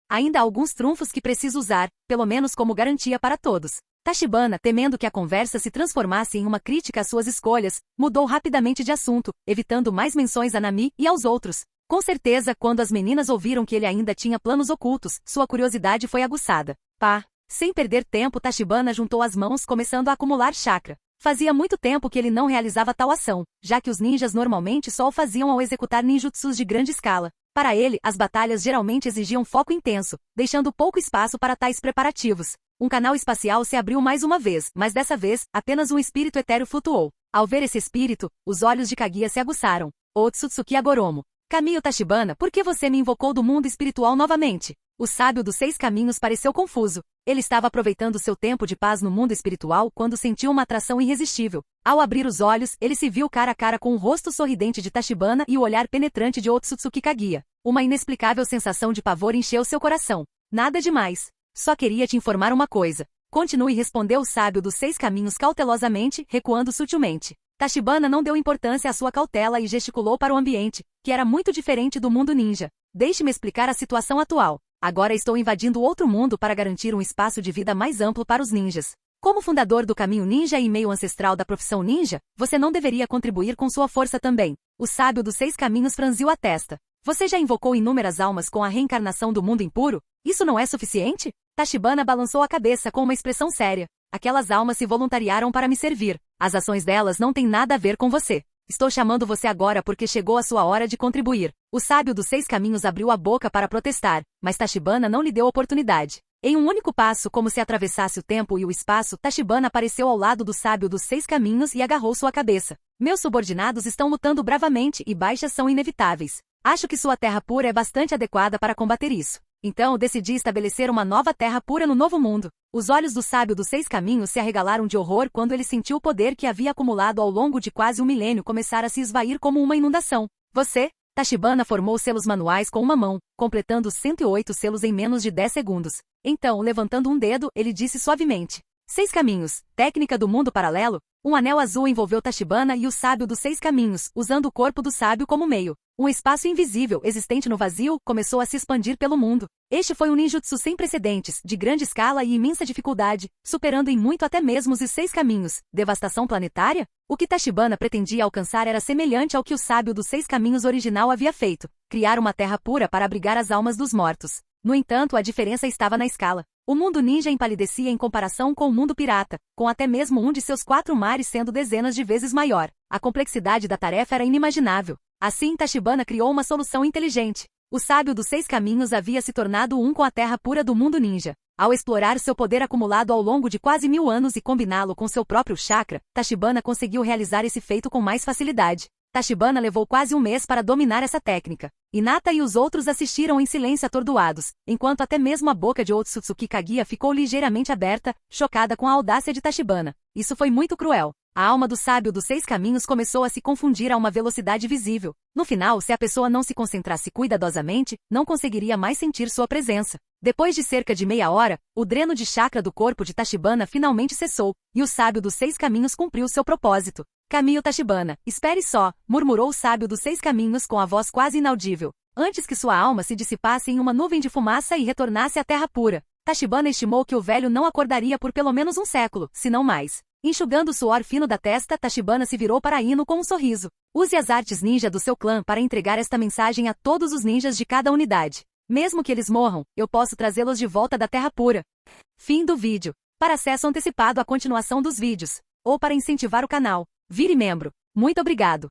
Ainda há alguns trunfos que preciso usar, pelo menos como garantia para todos. Tachibana, temendo que a conversa se transformasse em uma crítica às suas escolhas, mudou rapidamente de assunto, evitando mais menções a Nami e aos outros. Com certeza, quando as meninas ouviram que ele ainda tinha planos ocultos, sua curiosidade foi aguçada. Pá! Sem perder tempo, Tachibana juntou as mãos, começando a acumular chakra. Fazia muito tempo que ele não realizava tal ação, já que os ninjas normalmente só o faziam ao executar ninjutsus de grande escala. Para ele, as batalhas geralmente exigiam foco intenso, deixando pouco espaço para tais preparativos. Um canal espacial se abriu mais uma vez, mas dessa vez, apenas um espírito etéreo flutuou. Ao ver esse espírito, os olhos de Kaguya se aguçaram. Otsutsuki Agoromo. Caminho Tachibana, por que você me invocou do mundo espiritual novamente? O sábio dos 6 caminhos pareceu confuso. Ele estava aproveitando seu tempo de paz no mundo espiritual quando sentiu uma atração irresistível. Ao abrir os olhos, ele se viu cara a cara com o rosto sorridente de Tachibana e o olhar penetrante de Otsutsuki Kaguya. Uma inexplicável sensação de pavor encheu seu coração. Nada demais. Só queria te informar uma coisa. Continue, respondeu o sábio dos 6 caminhos cautelosamente, recuando sutilmente. Tachibana não deu importância à sua cautela e gesticulou para o ambiente, que era muito diferente do mundo ninja. Deixe-me explicar a situação atual. Agora estou invadindo outro mundo para garantir um espaço de vida mais amplo para os ninjas. Como fundador do caminho ninja e meio ancestral da profissão ninja, você não deveria contribuir com sua força também. O sábio dos 6 caminhos franziu a testa. Você já invocou inúmeras almas com a reencarnação do mundo impuro? Isso não é suficiente? Tachibana balançou a cabeça com uma expressão séria. Aquelas almas se voluntariaram para me servir. As ações delas não têm nada a ver com você. Estou chamando você agora porque chegou a sua hora de contribuir. O sábio dos 6 caminhos abriu a boca para protestar, mas Tachibana não lhe deu oportunidade. Em um único passo, como se atravessasse o tempo e o espaço, Tachibana apareceu ao lado do sábio dos 6 caminhos e agarrou sua cabeça. Meus subordinados estão lutando bravamente e baixas são inevitáveis. Acho que sua terra pura é bastante adequada para combater isso. Então decidi estabelecer uma nova terra pura no novo mundo. Os olhos do sábio dos 6 caminhos se arregalaram de horror quando ele sentiu o poder que havia acumulado ao longo de quase um milênio começar a se esvair como uma inundação. Você, Tachibana formou selos manuais com uma mão, completando 108 selos em menos de 10 segundos. Então, levantando um dedo, ele disse suavemente: 6 caminhos, técnica do mundo paralelo. Um anel azul envolveu Tachibana e o sábio dos 6 caminhos, usando o corpo do sábio como meio. Um espaço invisível, existente no vazio, começou a se expandir pelo mundo. Este foi um ninjutsu sem precedentes, de grande escala e imensa dificuldade, superando em muito até mesmo os 6 caminhos. Devastação planetária? O que Tachibana pretendia alcançar era semelhante ao que o sábio dos 6 caminhos original havia feito: criar uma terra pura para abrigar as almas dos mortos. No entanto, a diferença estava na escala. O mundo ninja empalidecia em comparação com o mundo pirata, com até mesmo um de seus 4 mares sendo dezenas de vezes maior. A complexidade da tarefa era inimaginável. Assim, Tachibana criou uma solução inteligente. O sábio dos 6 caminhos havia se tornado um com a terra pura do mundo ninja. Ao explorar seu poder acumulado ao longo de quase 1000 anos e combiná-lo com seu próprio chakra, Tachibana conseguiu realizar esse feito com mais facilidade. Tachibana levou quase um mês para dominar essa técnica. Hinata e os outros assistiram em silêncio atordoados, enquanto até mesmo a boca de Otsutsuki Kaguya ficou ligeiramente aberta, chocada com a audácia de Tachibana. Isso foi muito cruel. A alma do sábio dos 6 caminhos começou a se confundir a uma velocidade visível. No final, se a pessoa não se concentrasse cuidadosamente, não conseguiria mais sentir sua presença. Depois de cerca de meia hora, o dreno de chakra do corpo de Tachibana finalmente cessou, e o sábio dos 6 caminhos cumpriu seu propósito. Caminho Tachibana, espere só, murmurou o sábio dos 6 caminhos com a voz quase inaudível, antes que sua alma se dissipasse em uma nuvem de fumaça e retornasse à terra pura. Tachibana estimou que o velho não acordaria por pelo menos um século, se não mais. Enxugando o suor fino da testa, Tachibana se virou para Ino com um sorriso. Use as artes ninja do seu clã para entregar esta mensagem a todos os ninjas de cada unidade. Mesmo que eles morram, eu posso trazê-los de volta da terra pura. Fim do vídeo. Para acesso antecipado à continuação dos vídeos, ou para incentivar o canal, vire membro. Muito obrigado.